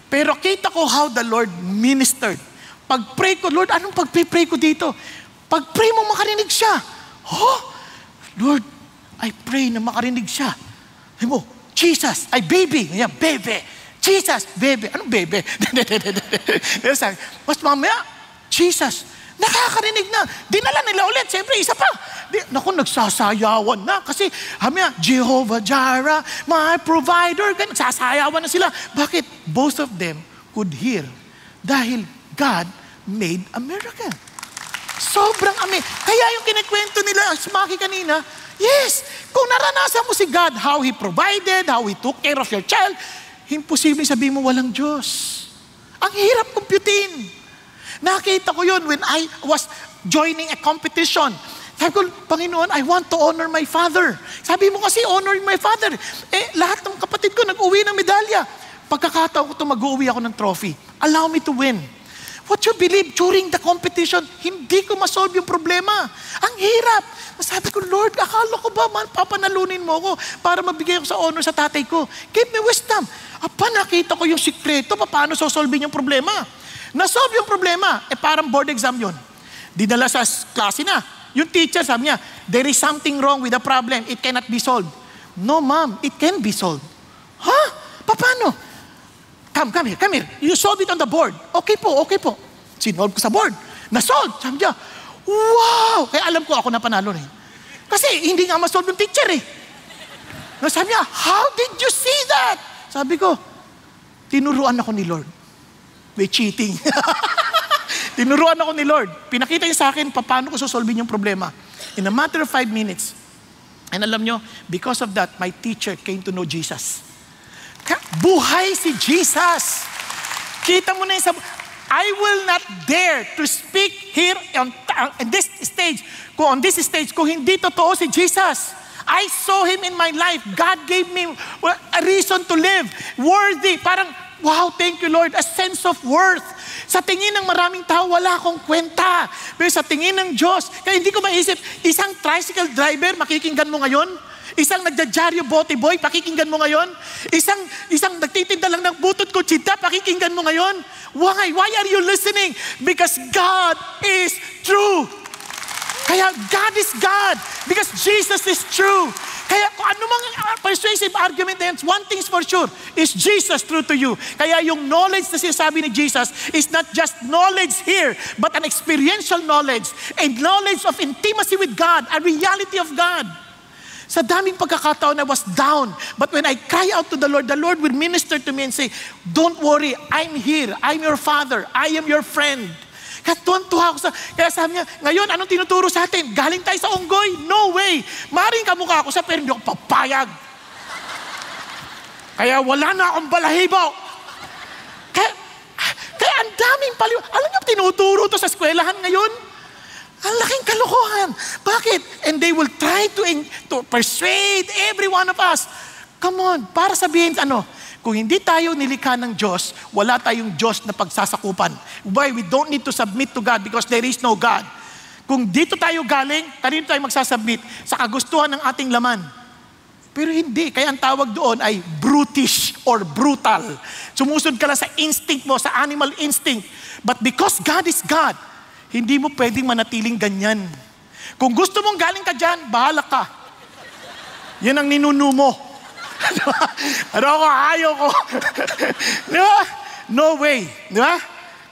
Pero kita ko how the Lord ministered. Pag-pray ko, Lord, anong pag-pray ko dito? Pag-pray mo, makarinig siya. Oh, Lord, I pray na makarinig siya. Sabi mo, Jesus, ay baby. Yeah, bebe. Jesus, bebe. Anong bebe? Mas mamaya, Jesus, nakakarinig na. Dinala nila ulit. Siyempre, isa pa. Naku, nagsasayawan na. Kasi, Jehovah Jireh, my provider. Nagsasayawan na sila. Bakit? Both of them could hear. Dahil God made a miracle. Sobrang amin. Kaya yung kinikwento nila, Smaki kanina, yes, kung naranasan mo si God, how He provided, how He took care of your child, imposible sabihin mo walang Diyos. Ang hirap kumputin. Nakita ko yun when I was joining a competition. Sabi ko, Panginoon, I want to honor my father. Sabi mo kasi, honoring my father. Lahat ng kapatid ko nag-uwi ng medalya. Pagkakataon ko ito, mag-uwi ako ng trophy. Allow me to win. What you believe during the competition, hindi ko masolve yung problema. Ang hirap. Sabi ko, Lord, akala ko ba papanalunin mo ako para mabigay ko sa honor sa tatay ko? Give me wisdom. Nakita ko yung sikreto, paano sosolving yung problema. Na-solve yung problema, parang board exam yun. Dinala sa klase na. Yung teacher sabi niya, there is something wrong with the problem. It cannot be solved. No, ma'am, it can be solved. Huh? Paano? Come here. You solve it on the board. Okay po. Sinolve ko sa board. Na-solve. Sabi niya, wow! Kaya alam ko ako na panalo rin. Kasi hindi nga ma-solve yung teacher eh. Sabi niya, how did you see that? Sabi ko, tinuruan ako ni Lord. May cheating. Tinuruan ako ni Lord. Pinakita niya sa akin paano ko sosolvin yung problema. In a matter of 5 minutes. And alam nyo, because of that, my teacher came to know Jesus. Buhay si Jesus. Kita mo na yung I will not dare to speak here on this stage kung hindi totoo si Jesus. I saw Him in my life. God gave me a reason to live. Worthy. Parang, wow, thank you Lord. A sense of worth. Sa tingin ng maraming tao, wala akong kwenta. Pero sa tingin ng Diyos, kaya hindi ko maisip, isang tricycle driver, makikinggan mo ngayon? Isang nagdadyaryo bote boy, pakikinggan mo ngayon? Isang nagtitinda lang ng butot kutsita, pakikinggan mo ngayon? Why? Why are you listening? Because God is true. Kaya God is God. Because Jesus is true. Kaya kung anumang persuasive argument na yan, one thing's for sure, is Jesus true to you. Kaya yung knowledge na sinasabi ni Jesus is not just knowledge here, but an experiential knowledge, a knowledge of intimacy with God, a reality of God. Sa daming pagkakataon, I was down. But when I cry out to the Lord will minister to me and say, don't worry, I'm here. I'm your Father. I am your friend. Kaya tuwan-tuwa ako kaya sabi niya, ngayon, anong tinuturo sa atin? Galing tayo sa unggoy? No way. Maring kamukha ako sa pero hindi ako papayag. Kaya wala na akong balahibo. Kaya ang daming paliw. Alam niyo, tinuturo to sa eskwelahan ngayon? Ang laking kalokohan. Bakit? And they will try to persuade every one of us. Come on, para sabihin, kung hindi tayo nilikha ng Diyos, wala tayong Diyos na pagsasakupan. Why? We don't need to submit to God because there is no God. Kung dito tayo galing, kanino tayo magsasubmit? Sa kagustuhan ng ating laman. Pero hindi. Kaya ang tawag doon ay brutish or brutal. Sumusunod ka lang sa instinct mo, sa animal instinct. But because God is God, hindi mo pwedeng manatiling ganyan. Kung gusto mong galing ka dyan, bahala ka. Yan ang ninuno mo. Ayaw ko. Di ba? No way. Di ba?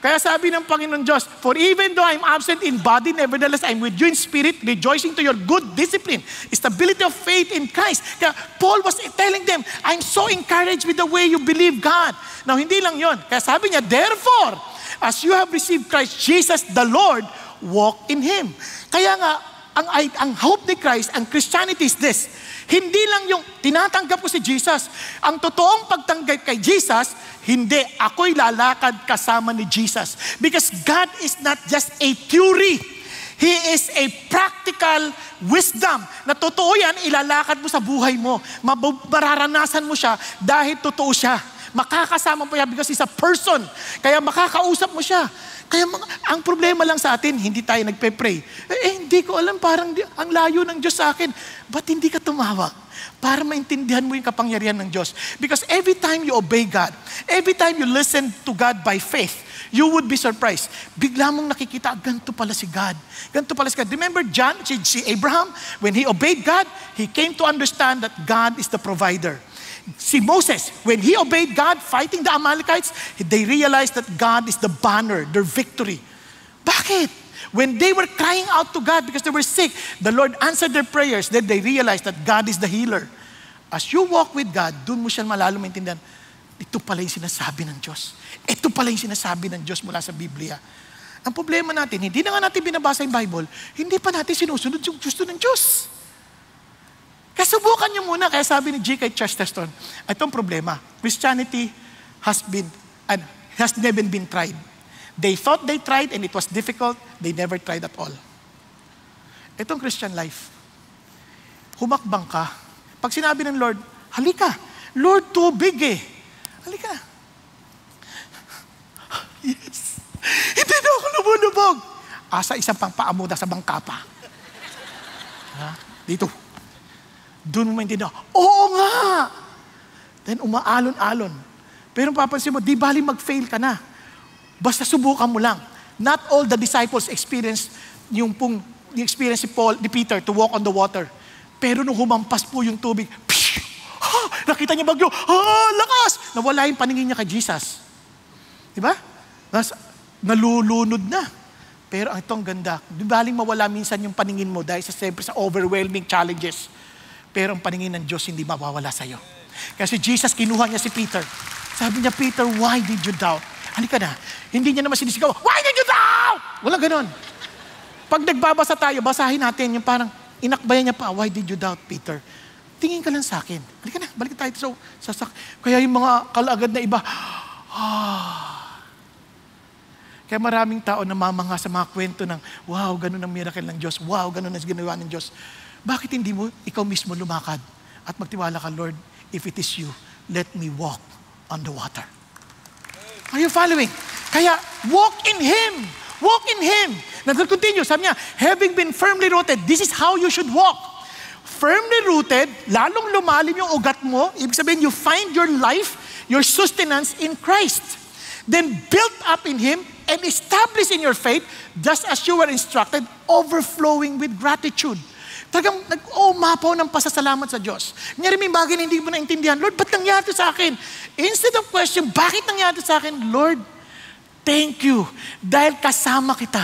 Kaya sabi ng Panginoon Diyos, for even though I'm absent in body, nevertheless I'm with you in spirit, rejoicing to your good discipline, stability of faith in Christ. Kaya Paul was telling them, I'm so encouraged with the way you believe God. Now, hindi lang yon. Kaya sabi niya, therefore, as you have received Christ Jesus the Lord, walk in Him. Kaya nga, ang hope ni Christ, ang Christianity is this. Hindi lang yung tinatanggap ko si Jesus. Ang totoong pagtanggap kay Jesus, hindi, ako'y lalakad kasama ni Jesus. Because God is not just a theory. He is a practical wisdom. Na totoo yan, ilalakad mo sa buhay mo. Mararanasan mo siya dahil totoo siya. Makakasama mo siya because He's a person. Kaya makakausap mo siya. Kaya ang problema lang sa atin, hindi tayo nagpe-pray. Hindi ko alam, parang ang layo ng Diyos sa akin. Ba't hindi ka tumawag? Para maintindihan mo yung kapangyarihan ng Diyos. Because every time you obey God, every time you listen to God by faith, you would be surprised. Bigla mong nakikita, ganito pala si God. Ganito pala si God. Remember si Abraham, when he obeyed God, he came to understand that God is the provider. Si Moses, when he obeyed God, fighting the Amalekites, they realized that God is the banner, their victory. Bakit? When they were crying out to God because they were sick, the Lord answered their prayers. Then they realized that God is the healer. As you walk with God, dun mo siya malalo maintindihan, ito pala yung sinasabi ng Diyos. Ito pala yung sinasabi ng Diyos mula sa Biblia. Ang problema natin, hindi na nga natin binabasa yung Bible, hindi pa natin sinusunod yung gusto ng Diyos. Kaya subukan niyo muna. Kaya sabi ni G.K. Chesterton, itong problema, Christianity has never been tried. They thought they tried and it was difficult. They never tried at all. Itong Christian life, humakbang ka. Pag sinabi ng Lord, halika. Lord, tubig eh. Halika. Yes. Hindi na ako lumulubog. Asa isang pang paamuda sa bangka pa. Dito. Doon mo maintindihan, oo nga! Then umaalon-alon. Pero papansin mo, di bali mag-fail ka na. Basta subukan mo lang. Not all the disciples experienced yung experience ni Peter to walk on the water. Pero nung humampas po yung tubig, nakita niya bagyo, lakas! Nawala yung paningin niya kay Jesus. Diba? Nalulunod na. Pero itong ganda, di baling mawala minsan yung paningin mo dahil sa overwhelming challenges. Pero ang paningin ng Diyos hindi mawawala sa'yo. Kasi Jesus, kinuha niya si Peter. Sabi niya, Peter, why did you doubt? Halika na. Hindi niya naman sinisigaw, why did you doubt? Walang ganon. Pag nagbabasa tayo, basahin natin yung parang inakbayan niya pa, why did you doubt, Peter? Tingin ka lang sa akin. Halika na, balik tayo sa kaya yung mga kalagad na iba, Kaya maraming tao namamanga sa mga kwento ng, wow, ganun ang miracle ng Diyos. Wow, ganun ang ginawa ng Diyos. Bakit hindi mo ikaw mismo lumakad at magtiwala ka, Lord, if it is you, let me walk on the water. Are you following? Kaya, walk in Him. Walk in Him. Nag-continue, sabi niya, having been firmly rooted, this is how you should walk. Firmly rooted, lalong lumalim yung ugat mo, ibig sabihin, you find your life, your sustenance in Christ. Then built up in Him and established in your faith, just as you were instructed, overflowing with gratitude. Talagang nag-umapaw ng pasasalamat sa Diyos. Nangyari may bagay na hindi mo naintindihan, Lord, ba't nangyari sa akin? Instead of question, bakit nangyari sa akin? Lord, thank you dahil kasama kita.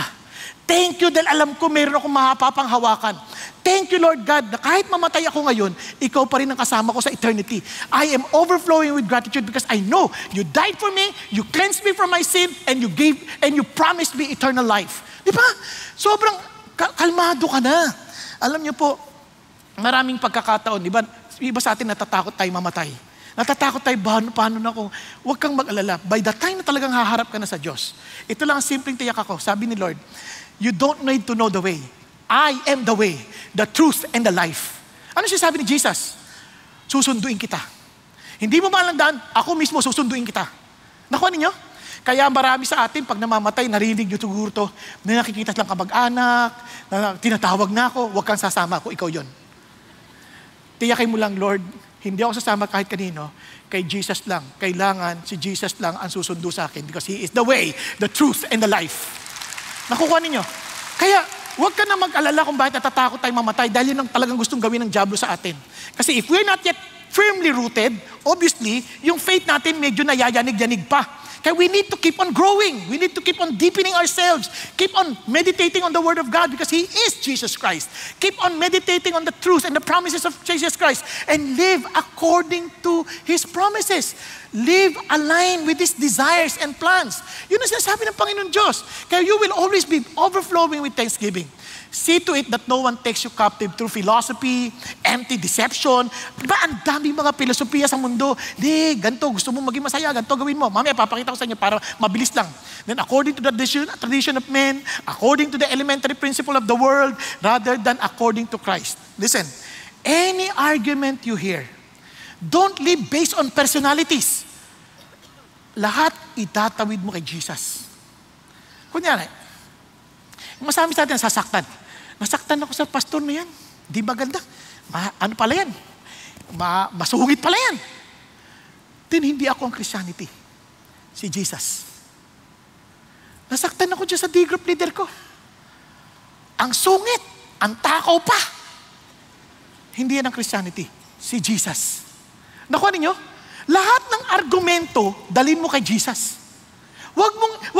Thank you dahil alam ko meron akong mahapapang hawakan. Thank you, Lord God, na kahit mamatay ako ngayon, ikaw pa rin ang kasama ko sa eternity. I am overflowing with gratitude because I know you died for me, you cleansed me from my sin, and you promised me eternal life. Di ba? Sobrang kalmado ka na. Alam niyo po, maraming pagkakataon, di ba? Iba sa atin natatakot tayo mamatay. Natatakot tayo, paano na ako? Huwag kang mag-alala. By the time na talagang haharap ka na sa Diyos, ito lang ang simpleng tiyak ako. Sabi ni Lord, you don't need to know the way. I am the way, the truth, and the life. Ano siya sabi ni Jesus? Susunduin kita. Hindi mo malandaan, ako mismo susunduin kita. Nakuha ninyo? Kaya marami sa atin, pag namamatay, narinig nyo siguro to, na nakikita lang kamag-anak, na tinatawag na ako, huwag kang sasama ako, ikaw yon. Tiyakin mo lang, Lord, hindi ako sasama kahit kanino, kay Jesus lang. Kailangan si Jesus lang ang susundo sa akin because He is the way, the truth, and the life. Nakukuha ninyo? Kaya, huwag ka na mag-alala kung bakit natatakot tayo mamatay dahil yun ang talagang gustong gawin ng diablo sa atin. Kasi if we're not yet firmly rooted, obviously, yung faith natin medyo nayayanig-yanig pa. Kaya we need to keep on growing. We need to keep on deepening ourselves. Keep on meditating on the Word of God because He is Jesus Christ. Keep on meditating on the truth and the promises of Jesus Christ and live according to His promises. Live aligned with His desires and plans. Yun ang sinasabi ng Panginoon Diyos. Kaya you will always be overflowing with thanksgiving. See to it that no one takes you captive through philosophy, empty deception. Diba, ang daming mga filosofiya sa mundo. Di, ganito, gusto mo maging masaya, ganito gawin mo. Mamaya, papakita ko sa inyo para mabilis lang. Then according to the tradition of men, according to the elementary principle of the world, rather than according to Christ. Listen, any argument you hear, don't live based on personalities. Lahat itatawid mo kay Jesus. Kunyari, masami sa atin sasaktan. Nasaktan ako sa pastor na yan. Di ba ganda? Ano pala yan? Masungit pala yan. Then hindi ako ang Christianity. Si Jesus. Nasaktan ako dyan sa D-group leader ko. Ang sungit. Ang takaw pa. Hindi yan ang Christianity. Si Jesus. Nakuha ninyo? Lahat ng argumento, dalhin mo kay Jesus. Wag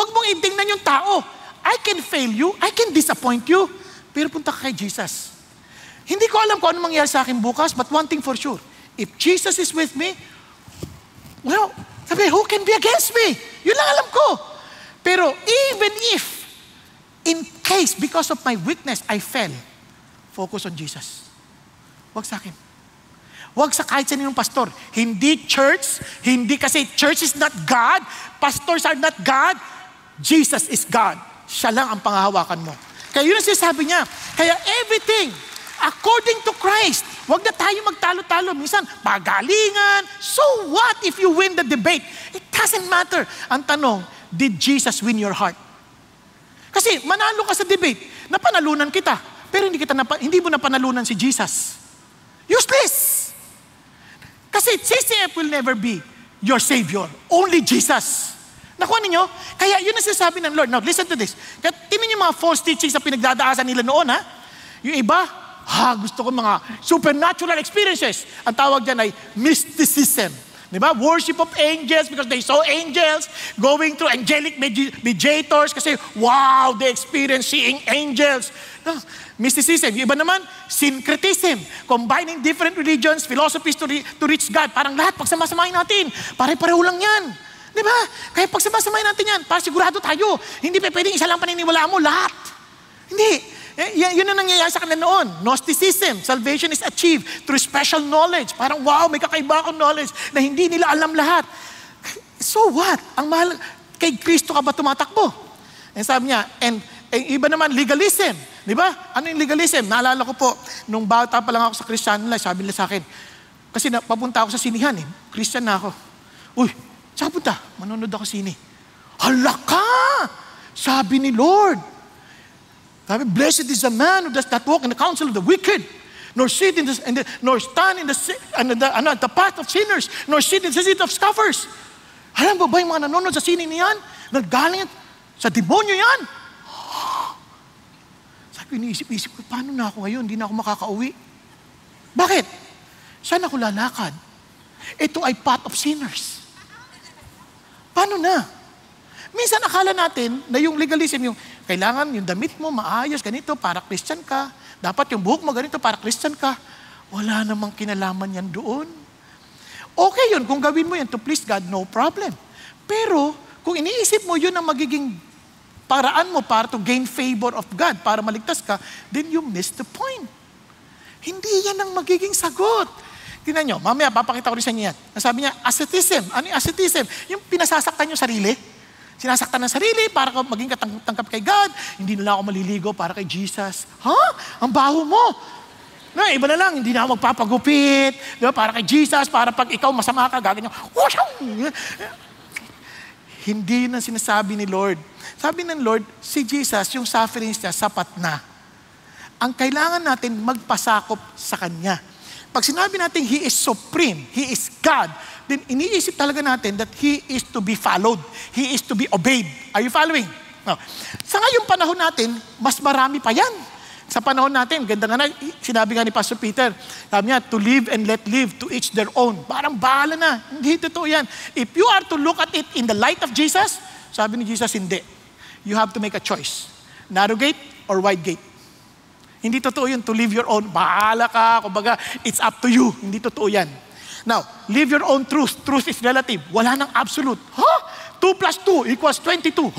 mong itingnan yung tao. I can fail you, I can disappoint you, pero punta ka kay Jesus. Hindi ko alam kung ano mangyayari sa akin bukas, but one thing for sure, if Jesus is with me, well, sabi, who can be against me? Yun lang alam ko. Pero even if, in case, because of my weakness, I fell, focus on Jesus. Wag sa akin. Wag sa kahit sino yung pastor. Hindi church, hindi kasi church is not God, pastors are not God, Jesus is God. Siya lang ang panghahawakan mo. Kaya yun ang sinasabi niya. Kaya everything, according to Christ, wag na tayo magtalo-talo. Minsan, pagalingan. So what if you win the debate? It doesn't matter. Ang tanong, did Jesus win your heart? Kasi manalo ka sa debate, napanalunan kita, pero hindi mo napanalunan si Jesus. Useless! Kasi CCF will never be your Savior. Only Jesus. Nakuha ninyo? Kaya yun ang sinasabi ng Lord. Now, listen to this. Kaya tinan yung mga false teachings na pinagdadaasan nila noon, ha? Yung iba, gusto ko mga supernatural experiences. Ang tawag dyan ay mysticism. Diba? Worship of angels because they saw angels going through angelic mediators kasi, wow, they experience seeing angels. No, mysticism. Yung iba naman, syncretism. Combining different religions, philosophies to reach God. Parang lahat, pagsamasamahin natin, pare-pareho lang yan. Diba? Kaya pagsamasamahin natin yan, para sigurado tayo. Hindi pa pwedeng isa lang paniniwalaan mo, lahat. Hindi. Yun ang nangyayari sa kanila noon. Gnosticism. Salvation is achieved through special knowledge. Parang wow, may kakaiba akong knowledge na hindi nila alam lahat. So what? Ang mahal, kay Kristo ka ba tumatakbo? And sabi niya, and iba naman, legalism. Di ba? Ano yung legalism? Naalala ko po, nung bata pa lang ako sa Christian life, sabi nila sa akin, kasi papunta ako sa sinihan eh. Christian na ako. Uy, saan punta? Manonood ako sini. Hala ka! Sabi ni Lord. Sabi, blessed is the man who does not walk in the counsel of the wicked, nor sit nor stand in the path of sinners, nor sit in the seat of scoffers. Alam mo ba yung mga nanonood sa sini niyan? Naggaling sa demonyo yan. Sabi, iniisip-isip ko, paano na ako ngayon? Hindi na ako makakauwi. Bakit? Saan ako lalakad? Ito ay path of sinners. Paano na? Minsan akala natin na yung legalism, yung kailangan yung damit mo maayos, ganito, para Christian ka. Dapat yung buhok mo ganito, para Christian ka. Wala namang kinalaman yan doon. Okay yun, kung gawin mo yan to please God, no problem. Pero, kung iniisip mo yun ang magiging paraan mo para to gain favor of God, para maligtas ka, then you miss the point. Hindi yan ang magiging sagot. Tingnan nyo, mamaya papakita ko rin sa inyo yan. Nasabi niya, asceticism. Ano yung asceticism? Yung pinasasaktan yung sarili. Sinasaktan ng sarili para maging katangkap kay God. Hindi na lang ako maliligo para kay Jesus. Ha? Ang baho mo. No, iba na lang, hindi na ako magpapagupit. Diba? Para kay Jesus, para pag ikaw masama ka, gaganyan. Hindi na sinasabi ni Lord. Sabi ng Lord, si Jesus, yung sufferings niya, sapat na. Ang kailangan natin magpasakop sa Kanya. Pag sinabi natin He is supreme, He is God, then iniisip talaga natin that He is to be followed. He is to be obeyed. Are you following? No. Sa ngayong panahon natin, mas marami pa yan. Sa panahon natin, ganda nga na, sinabi nga ni Pastor Peter, sabi niya, to live and let live, to each their own. Parang bahala na. Hindi totoo yan. If you are to look at it in the light of Jesus, sabi ni Jesus, hindi. You have to make a choice. Narrow gate or wide gate. Hindi totoo yun, to live your own. Bahala ka, kumbaga, it's up to you. Hindi totoo yan. Now, live your own truth. Truth is relative. Wala nang absolute. 2 plus 2 equals 22.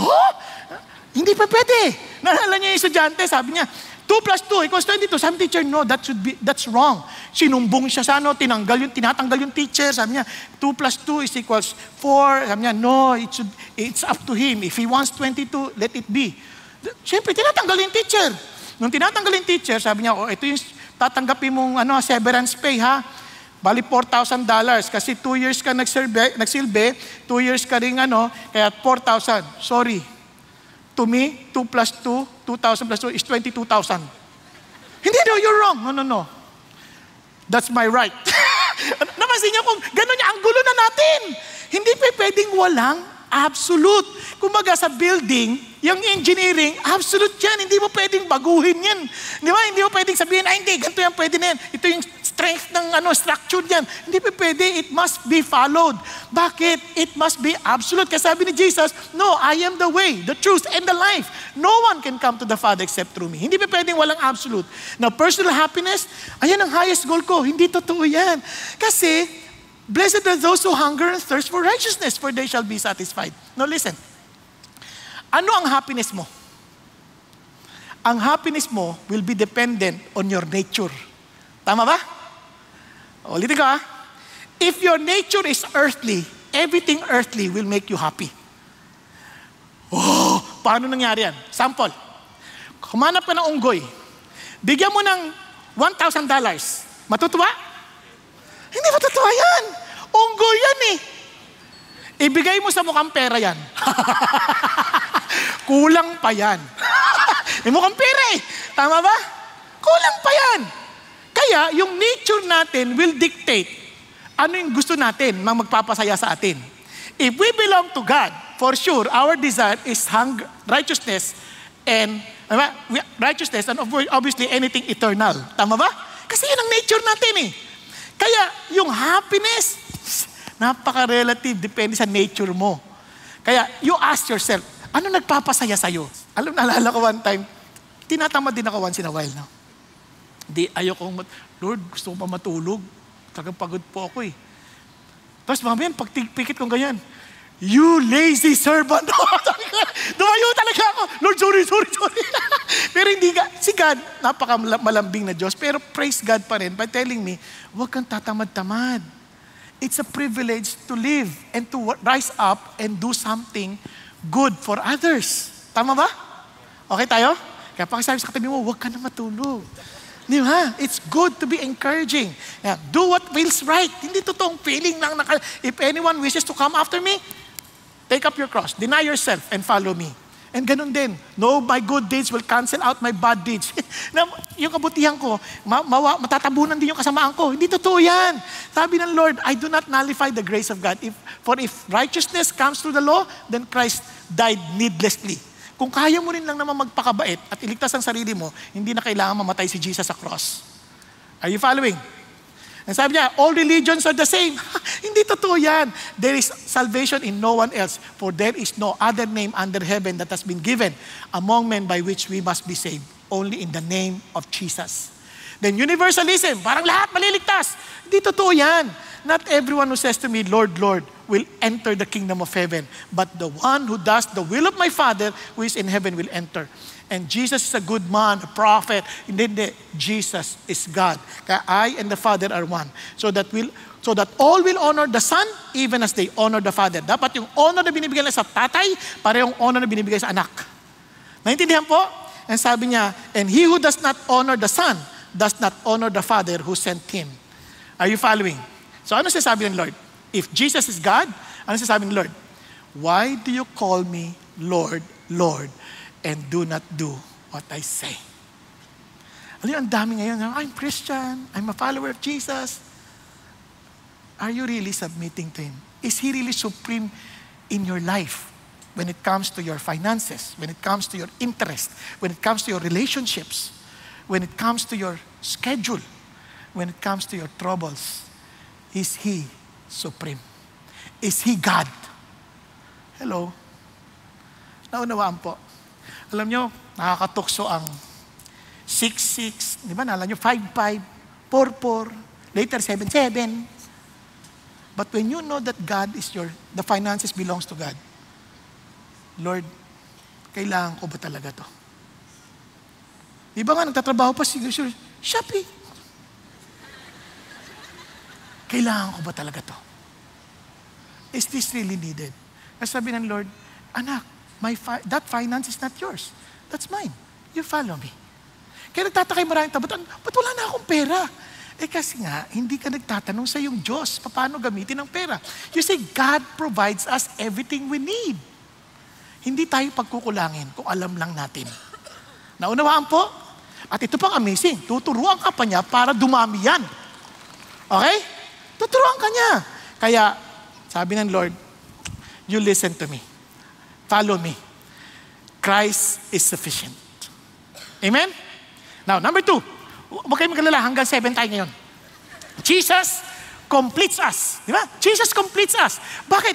Hindi pa pwede. Naalala niya yung estudyante, sabi niya, 2 plus 2 equals 22. Sabi teacher, no, that's wrong. Sinumbong siya sa tinatanggal yung teacher. Sabi niya, 2 plus 2 is equals 4. Sabi niya, no, it's up to him. If he wants 22, let it be. Siyempre, tinatanggal yung teacher. Nung tinatanggal yung teacher, sabi niya, ito yung tatanggapin mong severance pay, ha? Bali $4,000 kasi 2 years ka nagsilbi, 2 years ka rin kaya 4,000. Sorry. To me, 2 plus 2, 2,000 plus 2 is 22,000. Hindi, no, you're wrong. No. That's my right. Napansin niyo kung gano'n ang gulo na natin. Hindi pa pwedeng walang absolute. Kumbaga sa building, yung engineering, absolute yan. Hindi mo pwedeng baguhin yan. Di ba? Hindi mo pwedeng sabihin, hindi, ganito yan, pwede na yan. Ito yung strength ng structure yan. Hindi pa pwede. It must be followed. Bakit? It must be absolute. Kasi sabi ni Jesus, no, I am the way, the truth, and the life. No one can come to the Father except through me. Hindi pa pwedeng walang absolute. Now, personal happiness, ayan ang highest goal ko. Hindi totoo yan. Kasi, blessed are those who hunger and thirst for righteousness, for they shall be satisfied. Now, listen. Ano ang happiness mo? Ang happiness mo will be dependent on your nature. Tama ba? Ulitin ko, ha? If your nature is earthly, everything earthly will make you happy. Paano nangyari yan? Sample. Kumanap ka ng unggoy. Bigyan mo ng $1,000. Matutuwa? Hindi matutuwa yan. Unggoy yan eh. Ibigay mo sa mukhang pera yan. Kulang pa yan. Mukhang pera eh. Tama ba? Kulang pa yan. Kaya, yung nature natin will dictate ano yung gusto natin na magpapasaya sa atin. If we belong to God, for sure, our desire is righteousness and obviously anything eternal. Tama ba? Kasi yun ang nature natin eh. Kaya, yung happiness, napaka-relative, depende sa nature mo. Kaya, you ask yourself, ano nagpapasaya sa'yo? Naalala ko one time, tinatamad din ako once in a while, no? Lord, gusto ko pa matulog. Pagod po ako eh. Tapos mamaya, pag pikit kong ganyan, you lazy servant. Dumayo talaga ako. Lord, sorry. Pero hindi ka, si God, napaka-malambing na Diyos. Pero praise God pa rin by telling me, huwag kang tatamad-tamad. It's a privilege to live and to rise up and do something good for others. Tama ba? Okay tayo? Kaya pakisabi sa katabi mo, huwag ka na matulog. Di ba? It's good to be encouraging. Yeah, do what feels right. Hindi totoong feeling lang. If anyone wishes to come after me, take up your cross, deny yourself, and follow me. And ganun din. No, my good deeds will cancel out my bad deeds. Yung kabutihan ko, matatabunan din yung kasamaan ko. Hindi totoo yan. Sabi ng Lord, I do not nullify the grace of God. For if righteousness comes through the law, then Christ died needlessly. Kung kaya mo rin lang naman magpakabait at iligtas ang sarili mo, hindi na kailangan mamatay si Jesus sa cross. Are you following? And sabi niya, all religions are the same. Hindi totoo yan. There is salvation in no one else, for there is no other name under heaven that has been given among men by which we must be saved, only in the name of Jesus. Then universalism, parang lahat maliligtas. Hindi totoo yan. Not everyone who says to me, Lord, Lord, will enter the kingdom of heaven, but the one who does the will of my Father who is in heaven will enter. And Jesus is a good man, a prophet. Hindi. Jesus is God. Kaya I and the Father are one. So that all will honor the Son even as they honor the Father. Dapat yung honor na binibigay sa tatay, parehong honor na binibigay sa anak. Naintindihan po? And sabi niya, and he who does not honor the Son does not honor the Father who sent him. Are you following? So ano sinasabi ng Lord? If Jesus is God, ano sinasabi ng Lord? Why do you call me Lord, Lord, and do not do what I say? Alam, ang dami ngayon, I'm Christian, I'm a follower of Jesus. Are you really submitting to Him? Is He really supreme in your life when it comes to your finances, when it comes to your interest, when it comes to your relationships? When it comes to your schedule, when it comes to your troubles, is He supreme? Is He God? Hello? Naunawaan po. Alam nyo, nakakatukso ang 6-6, di ba? Naalala nyo, 5-5, 4-4, later 7-7. But when you know that God is the finances belongs to God, Lord, kailangan ko ba talaga to? Di ba nga, nagtatrabaho pa siguro, Shopee. Kailangan ko ba talaga to? Is this really needed? Kasi sabi ng Lord, anak, that finance is not yours. That's mine. You follow me. Kaya nagtatakay maraming tao, ba't wala na akong pera? Kasi nga, hindi ka nagtatanong sa iyong Diyos, paano gamitin ang pera. You see, God provides us everything we need. Hindi tayo pagkukulangin kung alam lang natin. Naunawaan po? At ito pang amazing, tuturuan ka pa niya para dumami yan. Okay? Tuturuan ka niya. Kaya, sabi ng Lord, you listen to me. Follow me. Christ is sufficient. Amen? Now, number 2. Huwag kayong magalala, hanggang 7 tayo ngayon. Jesus completes us. Di ba? Jesus completes us. Bakit?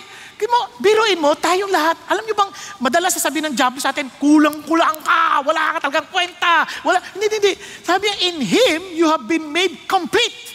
Biruin mo, tayong lahat. Alam niyo bang, madalas sasabihin ng diablo sa atin, kulang-kulang ka, wala ka talagang kwenta. Hindi. Sabi niya, in Him, you have been made complete.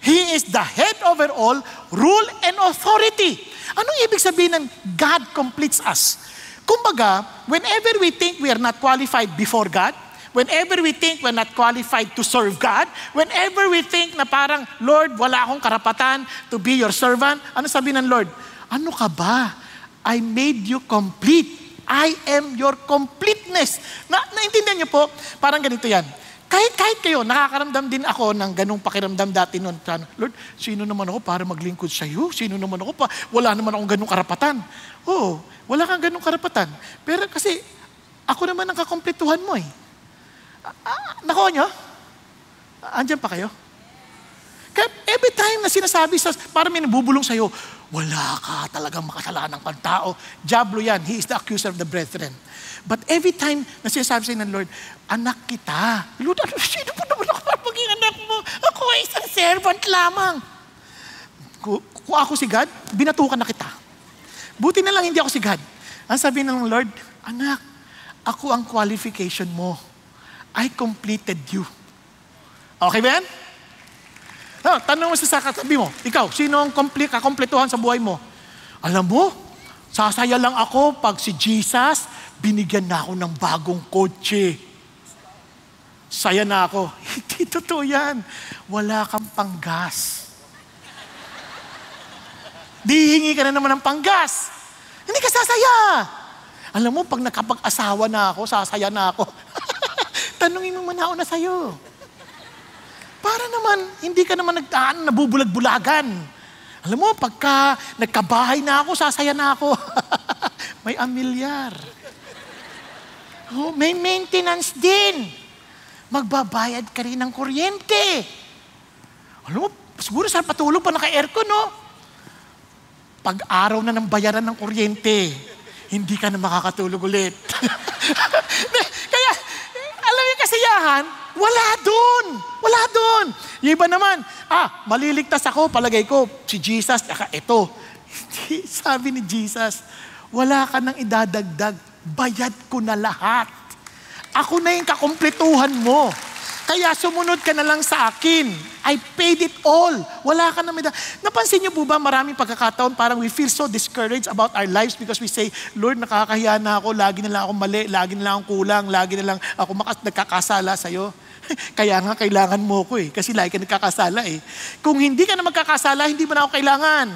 He is the head over all, rule and authority. Anong ibig sabihin ng God completes us? Kumbaga, whenever we think we are not qualified before God, whenever we think we're not qualified to serve God, whenever we think na parang, Lord, wala akong karapatan to be your servant, ano sabi ng Lord? Ano ka ba? I made you complete. I am your completeness. Naintindihan niyo po? Parang ganito yan. Kahit kayo, nakakaramdam din ako ng ganung pakiramdam dati noon. Lord, sino naman ako para maglingkod sa iyo? Sino naman ako pa? Wala naman akong ganung karapatan. Oo, wala kang ganung karapatan. Pero kasi, ako naman ang kakompletuhan mo eh. Nakuha nyo? Andyan pa kayo? Kaya every time na sinasabi para may nabubulong sa'yo, wala ka talagang makasalanan ng tao. Diablo yan. He is the accuser of the brethren. But every time na sinasabi sa'yo ng Lord, anak kita. Lord, sino po naman ako para maging anak mo? Ako ay isang servant lamang. Kung ako si God, binatukan na kita. Buti na lang hindi ako si God. Ang sabi ng Lord, anak, ako ang qualification mo. I completed you. Okay ba yan? No, tanong mo sa katabi mo, ikaw, sino ang kakompletuhan sa buhay mo? Alam mo, sasaya lang ako pag si Jesus, binigyan na ako ng bagong kotse. Saya na ako. Hindi totoo yan. Wala kang panggas. Di hingi ka na naman ng panggas. Hindi ka sasaya. Alam mo, pag nakapag-asawa na ako, sasaya na ako. Tanungin mo manao na sa'yo. Para naman, hindi ka naman nabubulag-bulagan. Alam mo, pagka nagkabahay na ako, sasaya na ako. May amilyar. Oh, may maintenance din. Magbabayad ka rin ng kuryente. Alam mo, siguro sa patulog pa naka-aircon, no? Pag-araw na ng bayaran ng kuryente, hindi ka na makakatulog ulit. Kaya, alam yung kasiyahan, wala doon. Wala doon. Yung iba naman, maliligtas ako, palagay ko, si Jesus, saka ito. Hindi, sabi ni Jesus, wala ka nang idadagdag, bayad ko na lahat. Ako na yung kakumpletuhan mo. Kaya sumunod ka na lang sa akin. I paid it all. Wala ka na Napansin niyo po ba maraming pagkakataon parang we feel so discouraged about our lives because we say, Lord, nakakahiya na ako, lagi na lang ako mali, lagi na lang ako kulang, lagi na lang ako nagkakasala sa'yo. Kaya nga kailangan mo ko eh, kasi lagi ka nagkakasala eh. Kung hindi ka na magkakasala, hindi mo na ako kailangan.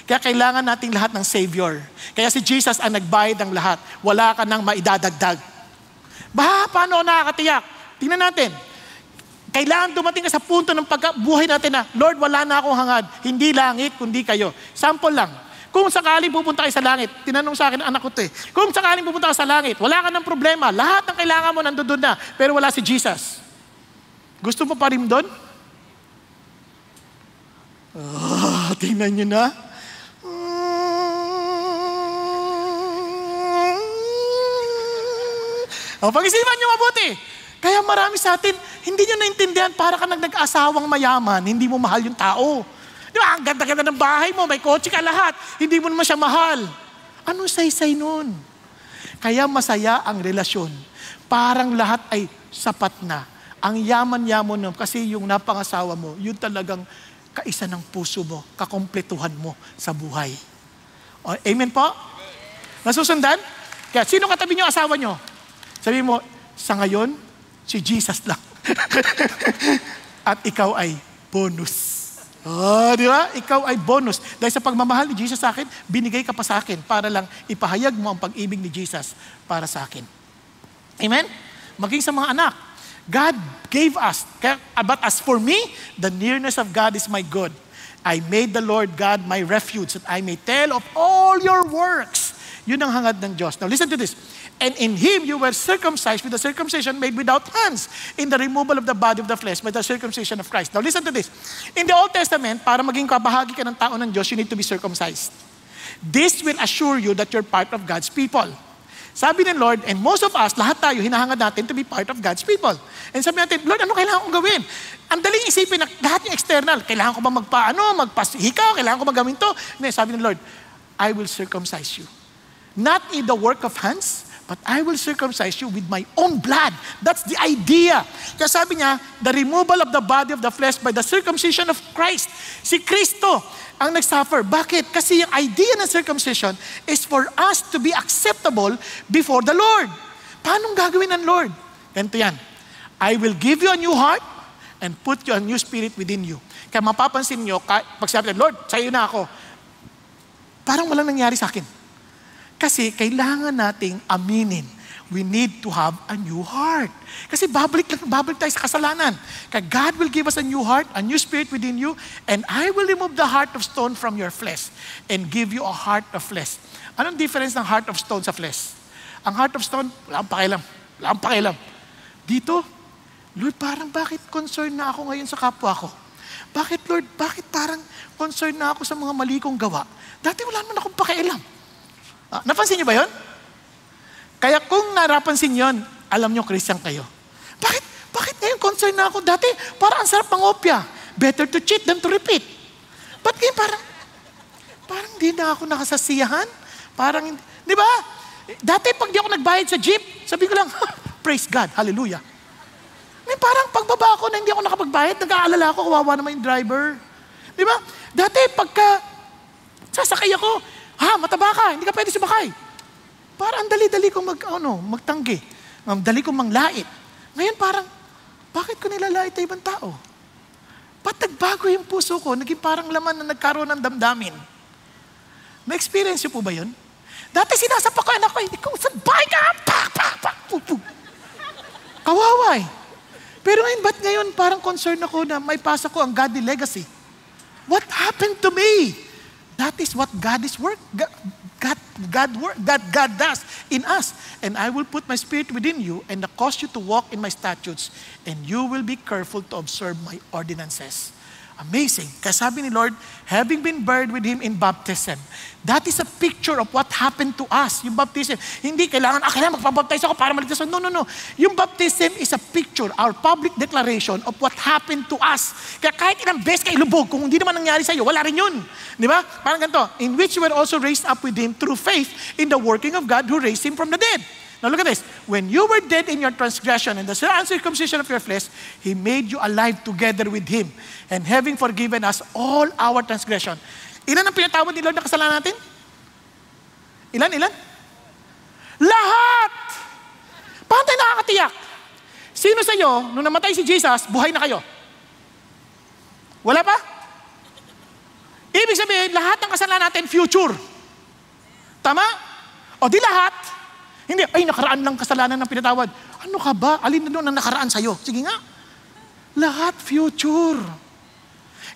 Kaya kailangan nating lahat ng Savior. Kaya si Jesus ang nagbayad ng lahat. Wala ka nang maidadagdag. Paano ako nakakatiyak? Tingnan natin. Kailangan dumating ka sa punto ng pagbuhay natin na, Lord, wala na akong hangad. Hindi langit, kundi kayo. Sample lang. Kung sakaling pupunta kayo sa langit, tinanong sa akin ng anak ko ito eh. Kung sakaling pupunta ka sa langit, wala ka ng problema. Lahat ng kailangan mo nandun na. Pero wala si Jesus. Gusto mo pa rin doon? Tingnan nyo na. Pag-isipan nyo mabuti. Kaya marami sa atin, hindi nyo naintindihan, para ka nag-asawang mayaman, hindi mo mahal yung tao. Di ba? Ang ganda-ganda ng bahay mo, may kotse ka lahat, hindi mo naman siya mahal. Anong saysay nun? Kaya masaya ang relasyon. Parang lahat ay sapat na. Ang yaman-yaman mo, kasi yung napangasawa mo, yun talagang kaisa ng puso mo, kakumpletuhan mo sa buhay. O, amen po? Nasusundan? Kaya sino katabi niyo asawa niyo? Sabi mo, sa ngayon, si Jesus lang. At ikaw ay bonus. Oh, di ba? Ikaw ay bonus. Dahil sa pagmamahal ni Jesus sa akin, binigay ka pa sa akin para lang ipahayag mo ang pag-ibig ni Jesus para sa akin. Amen? Maging sa mga anak. God gave us. But as for me, the nearness of God is my good. I made the Lord God my refuge, that I may tell of all your works. Yun ang hangad ng Diyos. Now listen to this. And in Him you were circumcised with a circumcision made without hands, in the removal of the body of the flesh by the circumcision of Christ. Now listen to this. In the Old Testament, para maging kabahagi ka ng tao ng Diyos, you need to be circumcised. This will assure you that you're part of God's people. Sabi ng Lord, and most of us, lahat tayo, hinahangad natin to be part of God's people. And sabi natin, Lord, ano kailangan kong gawin? Ang daling isipin na lahat yung external. Kailangan ko ba magpasihikaw? Kailangan ko ba gawin to? Hindi, sabi ng Lord, I will circumcise you. Not in the work of hands, but I will circumcise you with my own blood. That's the idea. Kaya sabi niya, the removal of the body of the flesh by the circumcision of Christ. Si Kristo ang nagsuffer. Bakit? Kasi yung idea ng circumcision is for us to be acceptable before the Lord. Paano gagawin ng Lord? Ganito yan. I will give you a new heart and put you a new spirit within you. Kaya mapapansin nyo, pag sabi ng Lord, sa'yo na ako, parang walang nangyari sa akin. Kasi kailangan nating aminin, we need to have a new heart. Kasi babalik tayo sa kasalanan. Kaya God will give us a new heart, a new spirit within you, and I will remove the heart of stone from your flesh and give you a heart of flesh. Anong difference ng heart of stone sa flesh? Ang heart of stone, wala akong pakialam. Dito, Lord, parang bakit concerned na ako ngayon sa kapwa ko? Bakit, Lord, bakit parang concerned na ako sa mga mali kong gawa? Dati wala naman akong pakialam. Napansin niyo ba yun? Kaya kung narapansin yun, alam niyo, Christian kayo. Bakit ngayon concerned na ako? Dati, parang ang sarap mangopya. Better to cheat than to repeat. Ba't ngayon parang di na ako nakasasiyahan? Parang, di ba? Dati, pag di ako nagbayad sa jeep, sabi ko lang, praise God, hallelujah. Ngayon parang pagbaba ako na hindi ako nakapagbayad, nag-aalala ako, kawawa naman yung driver. Di ba? Dati, pagka sasakay ako, mataba ka, hindi ka pwede sumakay. Parang dali-dali kong magtanggi. Dali kong manglait. Ngayon parang, bakit ko nilalait sa ibang tao? Ba't nagbago yung puso ko? Naging parang laman na nagkaroon ng damdamin. Na-experience niyo po ba yun? Dati sinasapak ko anak ko, ikaw, saan bahay ka? Pak! Kawawa eh. Pero ngayon, ba't parang concerned ako na may pasa ko ang godly legacy? What happened to me? That is what God does in us. And I will put my spirit within you and cause you to walk in my statutes, and you will be careful to observe my ordinances. Amazing. Kaya sabi ni Lord, having been buried with Him in baptism, that is a picture of what happened to us. Yung baptism, hindi kailangan magpabaptize ako para maligtas ako. No. Yung baptism is a picture, our public declaration of what happened to us. Kaya kahit ilang beses ka ilubog, kung hindi naman nangyari sa'yo, wala rin yun. Di ba? Parang ganito, in which you were also raised up with Him through faith in the working of God who raised Him from the dead. Now look at this. When you were dead in your transgression and the uncircumcision of your flesh, He made you alive together with Him, and having forgiven us all our transgression. Ilan ang pinatawad ni Lord na kasalanan natin? Ilan? Lahat! Paano tayo nakakatiyak? Sino sa iyo, nung namatay si Jesus, buhay na kayo? Wala pa? Ibig sabihin, lahat ng kasalanan natin, future. Tama? O di lahat? Hindi, nakaraan lang kasalanan ng pinatawad. Ano ka ba? Alin na doon ang nakaraan sa'yo? Sige nga. Lahat future.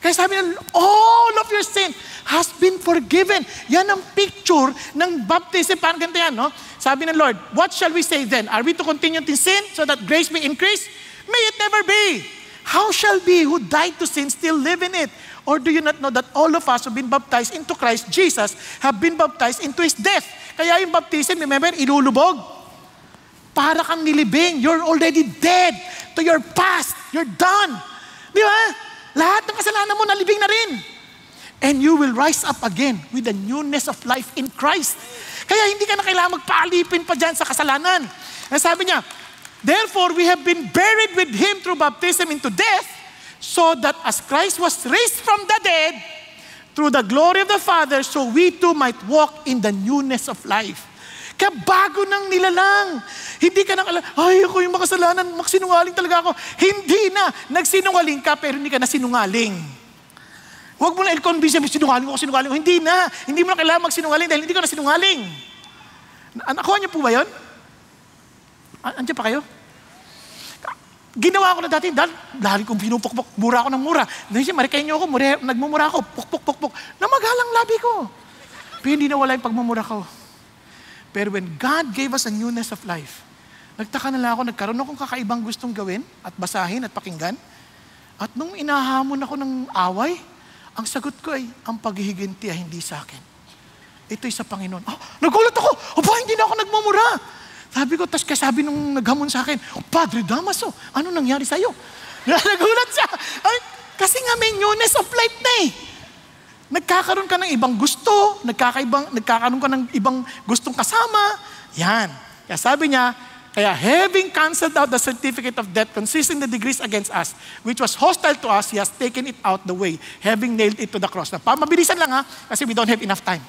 Kaya sabi niya, all of your sin has been forgiven. Yan ang picture ng baptism. Parang ganito yan, no? Sabi ng Lord, what shall we say then? Are we to continue to sin so that grace may increase? May it never be. How shall we who died to sin still live in it? Or do you not know that all of us who have been baptized into Christ Jesus have been baptized into His death? Kaya yung baptism, remember, ilulubog. para kang nilibing. You're already dead to your past. You're done. Di ba? Lahat ng kasalanan mo, nalibing na rin. And you will rise up again with the newness of life in Christ. Kaya hindi ka na kailangan magpaalipin pa dyan sa kasalanan. And sabi niya, therefore, we have been buried with Him through baptism into death, so that as Christ was raised from the dead, through the glory of the Father, so we too might walk in the newness of life. Kaya bago nang nilalang. Hindi ka nang, ay, ako yung makasalanan, magsinungaling talaga ako. Hindi na. Nagsinungaling ka, pero hindi ka na sinungaling. Huwag mo na i-convince mo, sinungaling ako. Hindi na. Hindi mo na kailangan magsinungaling dahil hindi ka na sinungaling. Nakuha niyo po ba yun? Andiyan pa kayo? Ginawa ko na dati, lari kong pinupukpok, mura ako ng mura. Dahil marikain niyo ako, nagmumura ako, pukpuk. Namagalang labi ko. Pero hindi nawala yung pagmumura ko. Pero when God gave us a newness of life, nagtaka na lang ako, nagkaroon akong kakaibang gustong gawin at basahin at pakinggan. At nung inahamon ako ng away, ang sagot ko ay, ang paghihiginti ay hindi sa akin. Ito'y sa Panginoon. Nagulat ako, hindi na ako nagmumura. Sabi ko, tas kasabi nung naghamon sa akin, Padre Damaso, ano nangyari sa'yo? Nagulat siya. Ay, kasi nga may newness of life na eh. Nagkakaroon ka ng ibang gusto, nagkakaroon ka ng ibang gustong kasama. Yan. Kaya sabi niya, kaya having canceled out the certificate of debt consisting the degrees against us, which was hostile to us, He has taken it out the way, having nailed it to the cross. Mabilisan lang ha, kasi we don't have enough time.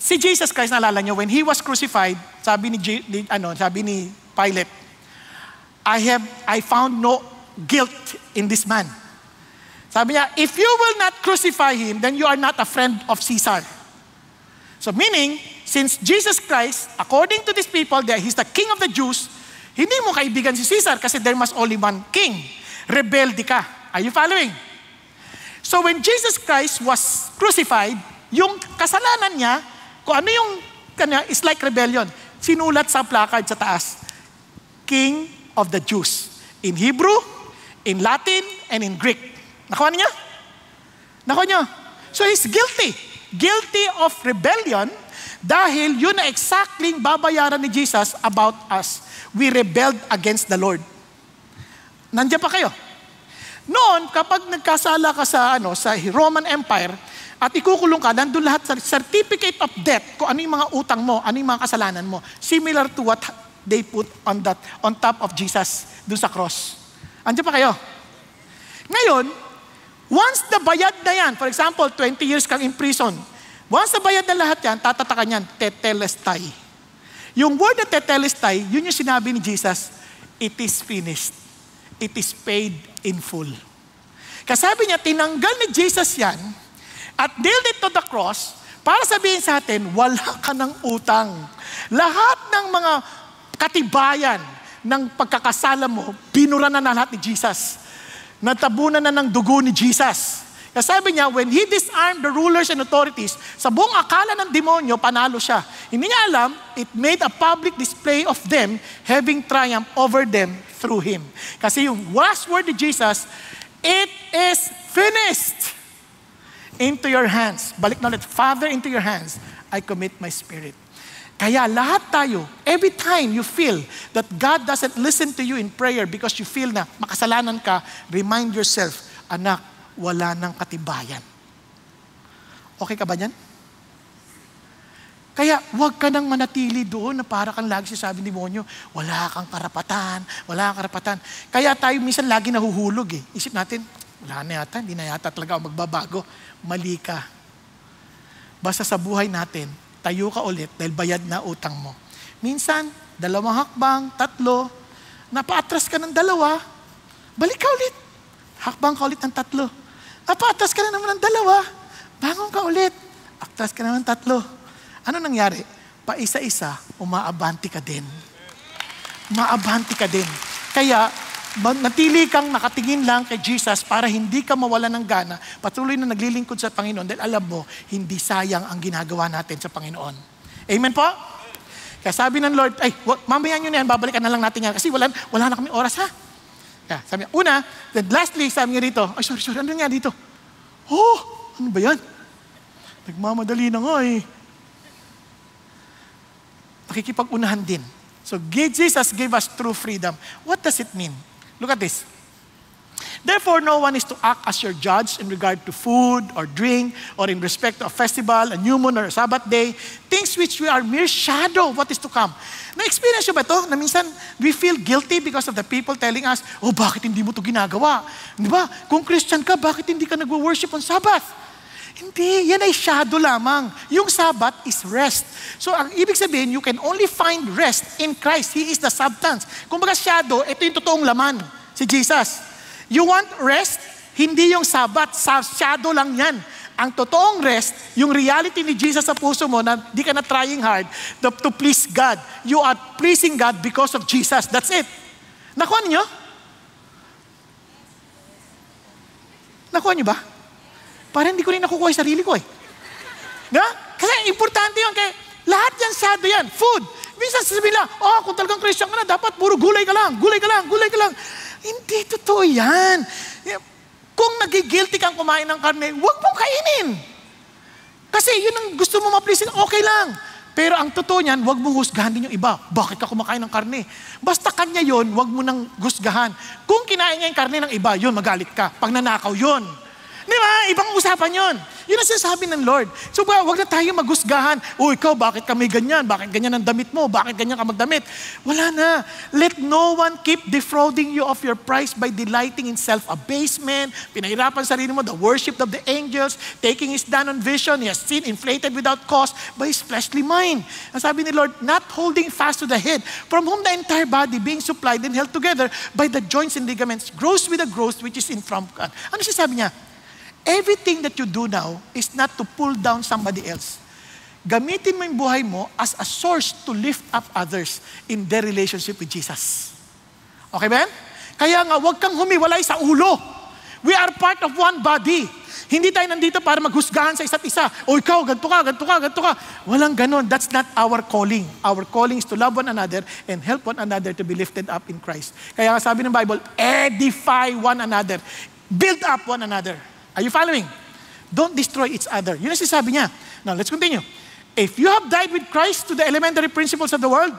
Si Jesus Christ, naalala niyo, when He was crucified, sabi ni Pilate, I found no guilt in this man. Sabi niya, if you will not crucify Him, then you are not a friend of Caesar. So meaning, since Jesus Christ, according to these people, He's the King of the Jews, hindi mo kaibigan si Caesar kasi there must only one king. Rebelde ka. Are you following? So when Jesus Christ was crucified, yung kasalanan niya, kung ano yung kanya, is like rebellion. Sinulat sa placard sa taas, King of the Jews. In Hebrew, in Latin, and in Greek. Nakuha niya? Nakuha niya? So he's guilty. Guilty of rebellion dahil yun na exactly babayaran ni Jesus about us. We rebelled against the Lord. Nandiyan pa kayo? Noon, kapag nagkasala ka sa Roman Empire at ikukulong ka, nandun lahat sa certificate of debt kung ano yung mga utang mo, ano yung mga kasalanan mo. Similar to what they put on top of Jesus dun sa cross. Andiyan pa kayo? Ngayon, once na bayad na yan, for example, 20 years kang in prison, once na bayad na lahat yan, tatatakan yan, tetelestai. Yung word na tetelestai, yun yung sinabi ni Jesus, it is finished. It is paid in full. Kasabi niya, tinanggal ni Jesus yan at nailed it to the cross para sabihin sa atin, wala ka ng utang. Lahat ng mga katibayan ng pagkakasala mo, binura na lahat ni Jesus. Natabunan na ng dugo ni Jesus. Kaya sabi niya, when He disarmed the rulers and authorities, sa buong akala ng demonyo, panalo siya. Hindi niya alam, it made a public display of them, having triumph over them through Him. Kasi yung last word ni Jesus, it is finished. Into your hands. Balik na ulit, Father, into your hands, I commit my spirit. Kaya lahat tayo, every time you feel that God doesn't listen to you in prayer because you feel na makasalanan ka, remind yourself, anak, wala nang katibayan. Okay ka ba yan? Kaya huwag ka nang manatili doon na para kang lagi sasabi ni demonyo, wala kang karapatan, wala kang karapatan. Kaya tayo minsan lagi nahuhulog eh. Isip natin, wala na yata, hindi na yata talaga ako magbabago. Mali ka. Basta sa buhay natin, tayo ka ulit dahil bayad na utang mo. Minsan, 2 hakbang, 3, napaatras ka ng 2, balik ka ulit. Hakbang ka ulit ng 3. Napaatras ka na naman ng 2, bangon ka ulit. Atras ka naman 3. Ano nangyari? Paisa-isa, umaabanti ka din. Umaabanti ka din. Kaya, natili kang nakatingin lang kay Jesus para hindi ka mawala ng gana, patuloy na naglilingkod sa Panginoon dahil alam mo, hindi sayang ang ginagawa natin sa Panginoon. Amen po? Kaya sabi ng Lord, mamaya nyo na yan, babalikan na lang natin yan kasi wala na kami oras ha. Kaya sabi niya, una, then lastly, sabi niya rito, sorry, ano nga dito? Ano ba yan? Nagmamadali na nga eh. Nakikipag-unahan din. So Jesus gave us true freedom. What does it mean? Look at this. Therefore, no one is to act as your judge in regard to food or drink or in respect to a festival, a new moon or a Sabbath day, things which we are mere shadow of what is to come. Na-experience nyo ba ito? Na minsan, we feel guilty because of the people telling us, oh, bakit hindi mo ito ginagawa? Di ba? Kung Christian ka, bakit hindi ka nag-worship on Sabbath? Hindi, yan ay shadow lamang. Yung Sabbath is rest. So, ang ibig sabihin, you can only find rest in Christ. He is the substance. Kung baga shadow, ito yung totoong laman, si Jesus. You want rest? Hindi yung Sabbath. Sa shadow lang yan. Ang totoong rest, yung reality ni Jesus sa puso mo na di ka na trying hard to please God. You are pleasing God because of Jesus. That's it. Nakuha niyo? Nakuha niyo ba? Parang hindi ko rin nakukuha yung sarili ko eh. Diba? Kasi importante yun. Kaya lahat yan, shadow yan. Food. Minsan sasabihin lang, oh, kung talagang Christian ka na, dapat puro gulay ka lang, gulay ka lang, gulay ka lang. Hindi totoo yan. Kung nagigilty kang kumain ng karne, huwag mong kainin. Kasi yun ang gusto mo ma-please, okay lang. Pero ang totoo niyan, huwag mong husgahan din yung iba. Bakit ka kumakain ng karne? Basta kanya yun, huwag mo nang husgahan. Kung kinain niya yung karne ng iba, yun, magalit ka. Pag nanakaw yun. Di ba? Ibang usapan yun. Yun ang sinasabi ng Lord. So, wag na tayo maghusgahan. O ikaw, bakit kami ganyan? Bakit ganyan ang damit mo? Bakit ganyan ka magdamit? Wala na. Let no one keep defrauding you of your prize by delighting in self-abasement, pinahirapan sarili mo, the worship of the angels, taking his stand on vision, he has seen inflated without cause by his fleshly mind. Ang sabi ni Lord, not holding fast to the head, from whom the entire body being supplied and held together by the joints and ligaments, grows with the growth which is in from God. Ano siya sabi niya? Everything that you do now is not to pull down somebody else. Gamitin mo yung buhay mo as a source to lift up others in their relationship with Jesus. Okay ba? Kaya nga, huwag kang humiwalay sa ulo. We are part of one body. Hindi tayo nandito para maghusgahan sa isa't isa. O ikaw, ganito ka, ganito ka, ganito ka. Walang ganon. That's not our calling. Our calling is to love one another and help one another to be lifted up in Christ. Kaya nga sabi ng Bible, edify one another. Build up one another. Are you following? Don't destroy each other. Yun ang sinasabi niya. Now, let's continue. If you have died with Christ to the elementary principles of the world,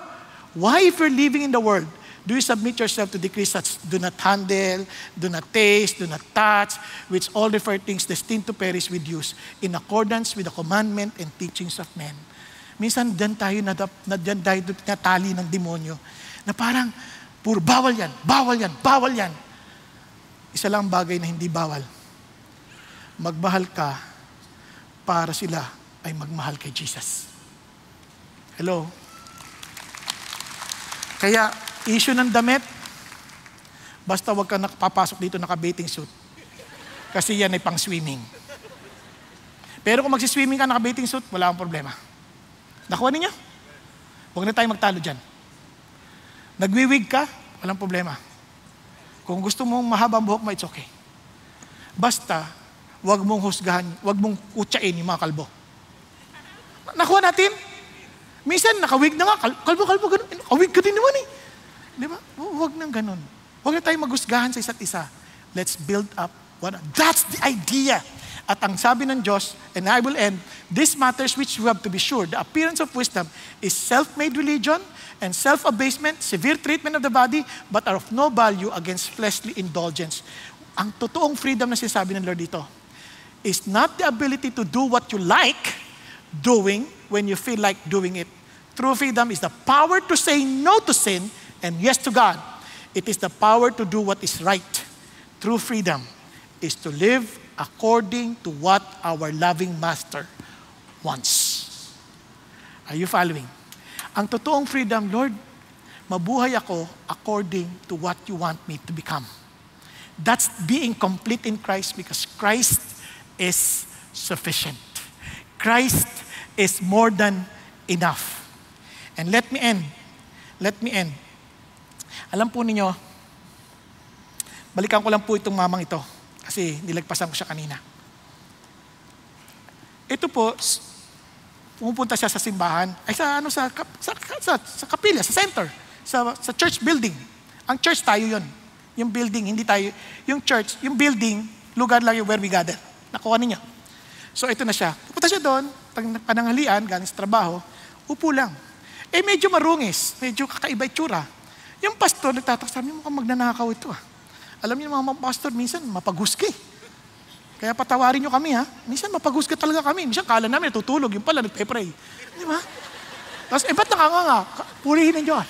why, if you're living in the world, do you submit yourself to decrees such do not handle, do not taste, do not touch, which all refer things destined to perish with use, in accordance with the commandment and teachings of men. Minsan, dyan tayo natali ng demonyo, na parang, puro bawal yan, bawal yan, bawal yan. Isa lang bagay na hindi bawal. Magmahal ka para sila ay magmahal kay Jesus. Hello? Kaya, issue ng damit, basta wag ka nakapapasok dito naka-bathing suit. Kasi yan ay pang swimming. Pero kung magsiswimming ka naka-bathing suit, wala akong problema. Nakuha ninyo? Huwag na tayo magtalo dyan. Nagwiwig ka, walang problema. Kung gusto mong mahabang buhok mo, it's okay. Basta, wag mong husgahan, wag mong kutsain yung mga kalbo. Nakuha natin? Minsan, nakawig na nga, kalbo, ganun. Nakawig ka din naman eh. Di ba? Wag nang ganun. Wag na tayong maghusgahan sa isa't isa. Let's build up one. That's the idea. At ang sabi ng Diyos, and I will end, these matters which we have to be sure, the appearance of wisdom is self-made religion and self-abasement, severe treatment of the body, but are of no value against fleshly indulgence. Ang totoong freedom na sinasabi ng Lord dito, is not the ability to do what you like doing when you feel like doing it. True freedom is the power to say no to sin and yes to God. It is the power to do what is right. True freedom is to live according to what our loving Master wants. Are you following? Ang totoong freedom, Lord, mabuhay ako according to what you want me to become. That's being complete in Christ because Christ is sufficient. Christ is more than enough. And let me end. Alam po ninyo, balikan ko lang po itong mamang ito kasi nilagpasan ko siya kanina. Ito po, pumupunta siya sa simbahan, ay sa kapilya, sa center, sa church building. Ang church tayo yun. Yung building, hindi tayo, yung church, yung building, lugar lang yung where we gather. Nakuha niya. So ito na siya. Pupunta siya doon, pananghalian, galing sa trabaho, upo lang. Eh medyo marungis, medyo kakaiba itsura. Yung pastor, nagtatak, sabi mo, mukhang magnanakaw ito ah. Alam niyo mga pastor, minsan mapaghuski. Kaya patawarin niyo kami ha. Minsan mapaghuski talaga kami. Minsan kala namin natutulog, yung pala nagpe-pray. Di ba? Tapos, ba't nakanganga? Purihin ng Diyos.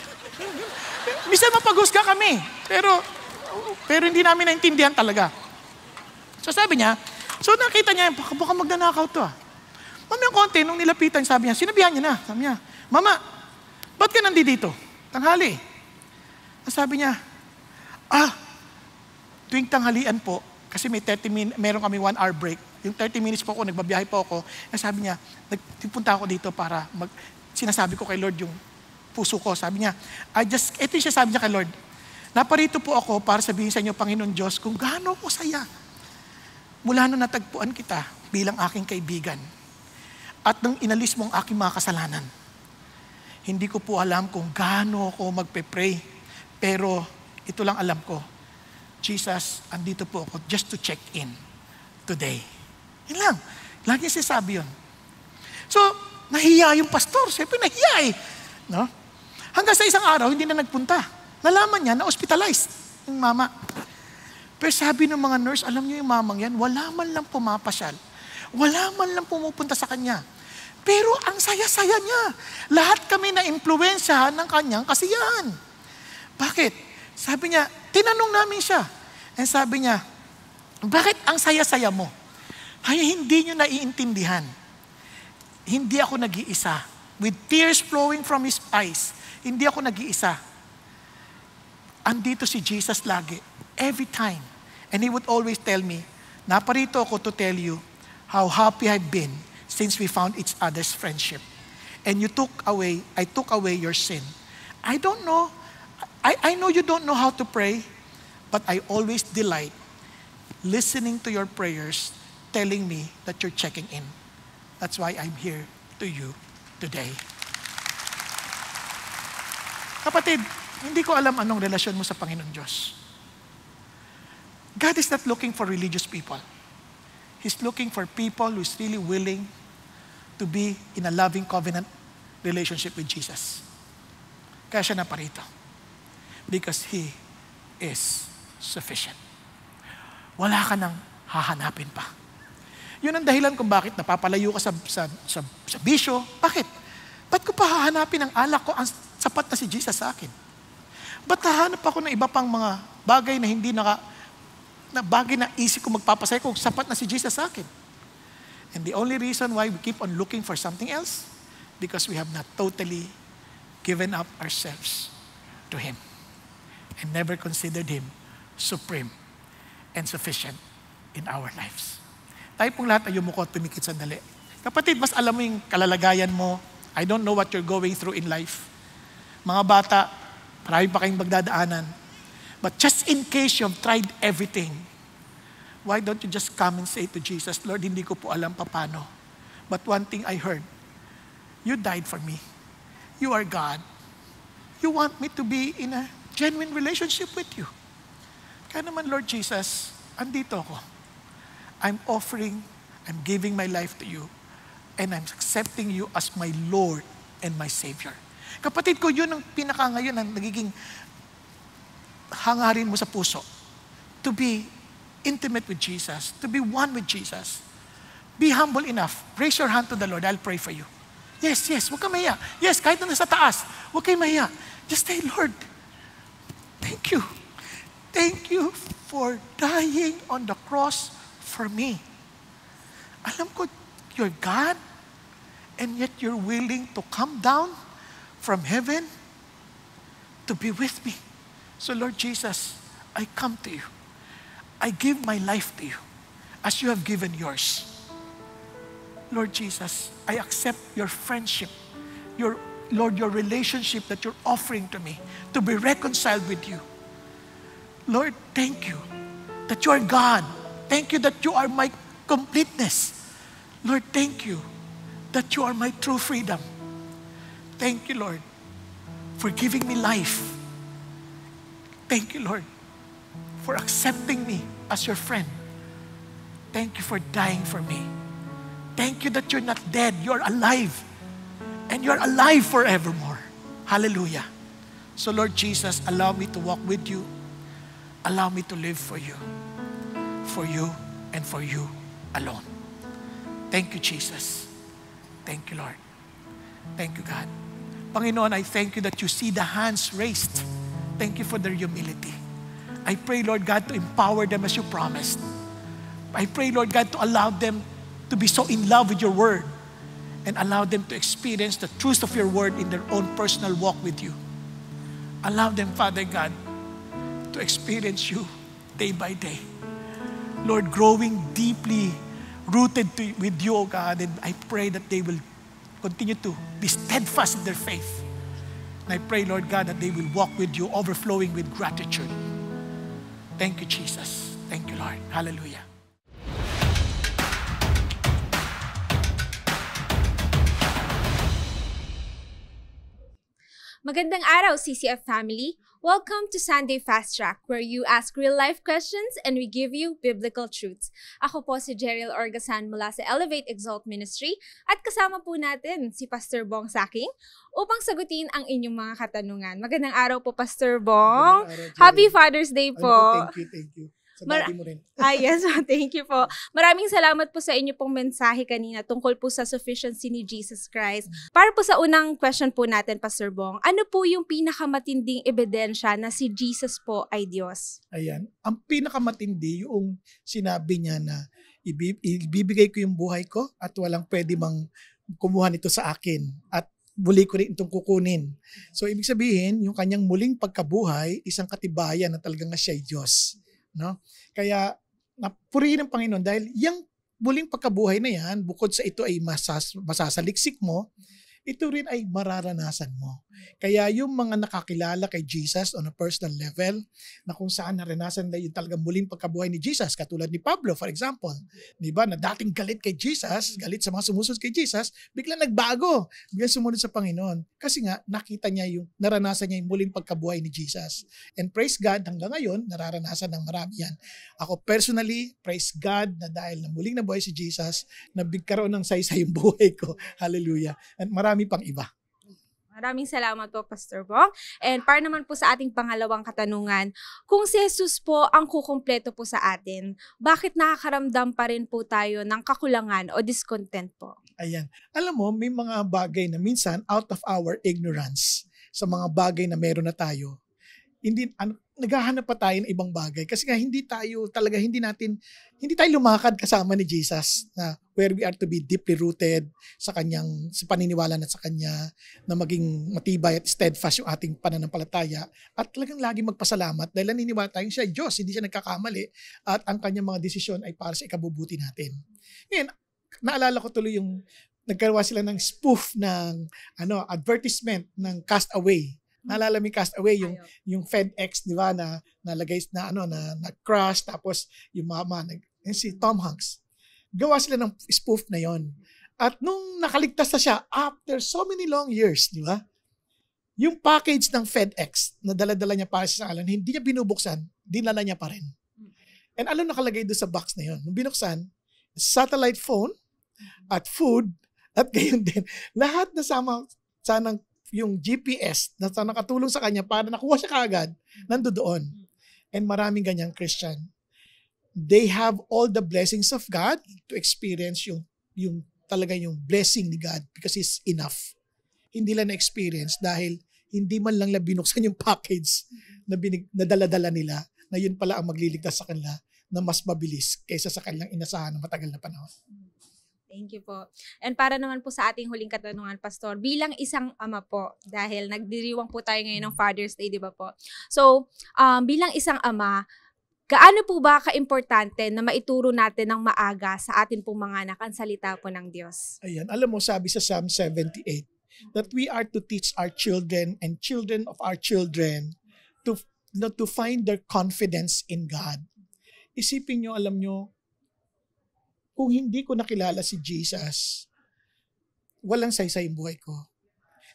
Minsan mapaghuska kami. Pero hindi namin naintindihan talaga. So sabi niya, so nakita niya, baka magnanakaw to ah. Mamayang konti, nung nilapitan, sabi niya, sinabihan niya na. Sabi niya, Mama, ba't ka nandito? Tanghali. Sabi niya, tuwing tanghalian po, kasi may 30 minutes, meron kami 1 hour break. Yung 30 minutes po ako, nagbabiyahe po ako. Sabi niya, nagpunta ako dito para sinasabi ko kay Lord yung puso ko. Sabi niya, ito yung sabi niya kay Lord, naparito po ako para sabihin sa inyo, Panginoon Diyos, kung gaano ko saya. Mula nung natagpuan kita bilang aking kaibigan at nung inalis mo ang aking mga kasalanan, hindi ko po alam kung gaano ako magpe-pray. Pero ito lang alam ko, Jesus, andito po ako just to check in today. Yun lang. Lagi sinasabi yun. So, nahiya yung pastor. Siyempre, nahiya eh. No? Hanggang sa isang araw, hindi na nagpunta. Nalaman niya na hospitalized yung mama. Pero sabi ng mga nurse, alam niyo yung mamang yan, wala man lang pumapasyal. Wala man lang pumupunta sa kanya. Pero ang saya-saya niya. Lahat kami na-impluwensyahan ng kanyang kasiyahan. Bakit? Sabi niya, tinanong namin siya. And sabi niya, bakit ang saya-saya mo? Ay, hindi niyo naiintindihan. Hindi ako nag-iisa. With tears flowing from his eyes, hindi ako nag-iisa. Andito si Jesus lagi. Every time. And he would always tell me, naparito ako to tell you how happy I've been since we found each other's friendship. And I took away your sin. I don't know, I know you don't know how to pray, but I always delight listening to your prayers, telling me that you're checking in. That's why I'm here to you today. Kapatid, hindi ko alam anong relasyon mo sa Panginoon Diyos. God is not looking for religious people. He's looking for people who's really willing to be in a loving covenant relationship with Jesus. Kaya siya naparito. Because He is sufficient. Wala ka nang hahanapin pa. Yun ang dahilan kung bakit napapalayo ka sa bisyo. Bakit? Ba't ko pa hahanapin ang alak ko ang sapat na si Jesus sa akin? Ba't hahanap ako ng iba pang mga bagay na hindi na bagay na isip ko magpapasaya kung sapat na si Jesus sa akin? And the only reason why we keep on looking for something else, because we have not totally given up ourselves to Him and never considered Him supreme and sufficient in our lives. Tayo pong lahat ay yumuko at tumikit sandali. Kapatid, mas alam mo yung kalalagayan mo. I don't know what you're going through in life. Mga bata, marami pa kayong magdadaanan. But just in case you've tried everything, why don't you just come and say to Jesus, Lord, hindi ko po alam paano. But one thing I heard, you died for me. You are God. You want me to be in a genuine relationship with you. Kaya naman, Lord Jesus, andito ako. I'm giving my life to you, and I'm accepting you as my Lord and my Savior. Kapatid ko, yun ang pinaka ngayon ang nagiging hangarin mo sa puso. To be intimate with Jesus, to be one with Jesus. Be humble enough. Raise your hand to the Lord. I'll pray for you. Yes, huwag kang mahiya. Yes, kahit na nasa taas, huwag kang mahiya. Just say, Lord, thank you. Thank you for dying on the cross for me. Alam ko, you're God, and yet you're willing to come down from heaven to be with me. So Lord Jesus, I come to you. I give my life to you as you have given yours. Lord Jesus, I accept your friendship, your relationship that you're offering to me to be reconciled with you. Lord, thank you that you are God. Thank you that you are my completeness. Lord, thank you that you are my true freedom. Thank you, Lord, for giving me life. Thank you, Lord, for accepting me as your friend. Thank you for dying for me. Thank you that you're not dead, you're alive. And you're alive forevermore. Hallelujah. So Lord Jesus, allow me to walk with you. Allow me to live for you and for you alone. Thank you, Jesus. Thank you, Lord. Thank you, God. Panginoon, I thank you that you see the hands raised. Thank you for their humility. I pray, Lord God, to empower them as you promised. I pray, Lord God, to allow them to be so in love with your word and allow them to experience the truth of your word in their own personal walk with you. Allow them, Father God, to experience you day by day. Lord, growing deeply rooted with you, O God, and I pray that they will continue to be steadfast in their faith. And I pray, Lord God, that they will walk with you, overflowing with gratitude. Thank you, Jesus. Thank you, Lord. Hallelujah. Magandang araw, CCF family. Welcome to Sunday Fast Track, where you ask real-life questions and we give you biblical truths. Ako po si Jeriel Orgasan mula sa Elevate Exalt Ministry at kasama po natin si Pastor Bong Saking upang sagutin ang inyong mga katanungan. Magandang araw po, Pastor Bong. Happy Father's Day po. Thank you. Sa dati mo rin. Yes, thank you po. Maraming salamat po sa inyo pong mensahe kanina tungkol po sa sufficiency ni Jesus Christ. Para po sa unang question po natin, Pastor Bong, ano po yung pinakamatinding ebidensya na si Jesus po ay Diyos? Ayan. Ang pinakamatindi yung sinabi niya na ibibigay ko yung buhay ko at walang pwede mang kumuha nito sa akin at muli ko rin itong kukunin. So ibig sabihin, yung kanyang muling pagkabuhay, isang katibayan na talagang siya ay Diyos. No? Kaya napurihin ng Panginoon dahil yung muling pagkabuhay na yan, bukod sa ito ay masasaliksik mo, ito rin ay mararanasan mo. Kaya yung mga nakakilala kay Jesus on a personal level, na kung saan naranasan na yung talagang muling pagkabuhay ni Jesus, katulad ni Pablo, for example, di ba, na dating galit kay Jesus, galit sa mga sumusunod kay Jesus, biglang nagbago, biglang sumunod sa Panginoon. Kasi nga, nakita niya yung, naranasan niya yung muling pagkabuhay ni Jesus. And praise God, hanggang ngayon, nararanasan ng marami yan. Ako personally, praise God na dahil na muling nabuhay si Jesus, nabigkaroon ng saysay yung buhay ko. Hallelujah. And marami pang iba. Maraming salamat po, Pastor Bong. And para naman po sa ating pangalawang katanungan, kung si Jesus po ang kukumpleto po sa atin, bakit nakakaramdam pa rin po tayo ng kakulangan o discontent po? Ayan. Alam mo, may mga bagay na minsan out of our ignorance sa mga bagay na meron na tayo. Naghahanap pa tayo ng ibang bagay kasi nga hindi tayo lumakad kasama ni Jesus na where we are to be deeply rooted sa paniniwala na sa kanya, na maging matibay at steadfast yung ating pananampalataya at talagang lagi magpasalamat dahil naniniwala tayong siya Diyos, hindi siya nagkakamali at ang kanyang mga desisyon ay para sa ikabubuti natin. Ngayon, naalala ko tuloy yung nagkaroon sila ng spoof ng advertisement ng Castaway. Naalala mo yung Castaway, yung FedEx, di ba, na nalagay na crash, tapos yung mama, si Tom Hanks. Gawa sila ng spoof na yon. At nung nakaligtas na siya, after so many long years, di ba, yung package ng FedEx na dala-dala niya para sa alan, hindi niya binubuksan, dinala niya pa rin. And alam nakalagay doon sa box na yon. Nung binuksan, satellite phone, at food, at gayon din. Lahat na sanang yung GPS na nakatulong sa kanya para nakuha siya kaagad, nandoon. And maraming ganyang Christian. They have all the blessings of God to experience yung talaga yung blessing ni God because He's enough. Hindi lang na-experience dahil hindi man lang binuksan yung package na dala-dala nila na yun pala ang magliligtas sa kanila na mas mabilis kaysa sa kanilang inasahan ng matagal na panahon. Thank you po. And para naman po sa ating huling katanungan, Pastor, bilang isang ama po, dahil nagdiriwang po tayo ngayon ng Father's Day, di ba po? So, bilang isang ama, gaano po ba ka-importante na maituro natin ng maaga sa atin pong mga anak ang salita po ng Diyos? Ayan, alam mo, sabi sa Psalm 78, that we are to teach our children and children of our children to find their confidence in God. Isipin nyo, alam nyo, kung hindi ko nakilala si Jesus, walang saysay yung buhay ko.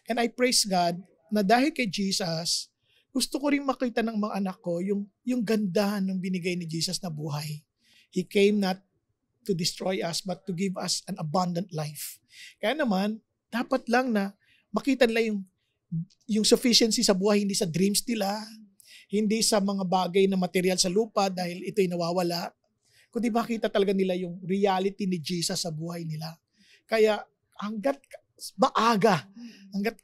And I praise God na dahil kay Jesus, gusto ko rin makita ng mga anak ko yung ganda ng binigay ni Jesus na buhay. He came not to destroy us, but to give us an abundant life. Kaya naman, dapat lang na makita nila yung yung sufficiency sa buhay, hindi sa dreams nila, hindi sa mga bagay na material sa lupa dahil ito'y nawawala, kundi makita talaga nila yung reality ni Jesus sa buhay nila. Kaya hanggat maaga, hanggat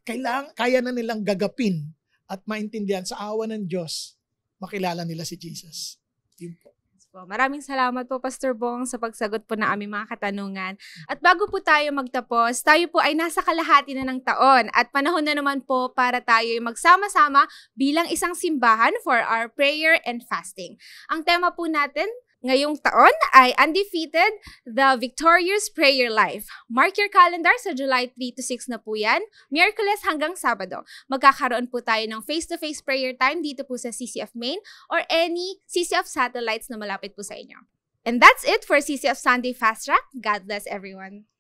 kaya na nilang gagapin at maintindihan sa awa ng Diyos, makilala nila si Jesus. Yun po. Maraming salamat po, Pastor Bong, sa pagsagot po na aming mga katanungan. At bago po tayo magtapos, tayo po ay nasa kalahati na ng taon at panahon na naman po para tayo magsama-sama bilang isang simbahan for our prayer and fasting. Ang tema po natin ngayong taon ay Undefeated, the Victorious Prayer Life. Mark your calendar, sa July 3 to 6 na po yan, Miyerkules hanggang Sabado. Magkakaroon po tayo ng face-to-face prayer time dito po sa CCF Main or any CCF satellites na malapit po sa inyo. And that's it for CCF Sunday Fast Track. God bless everyone.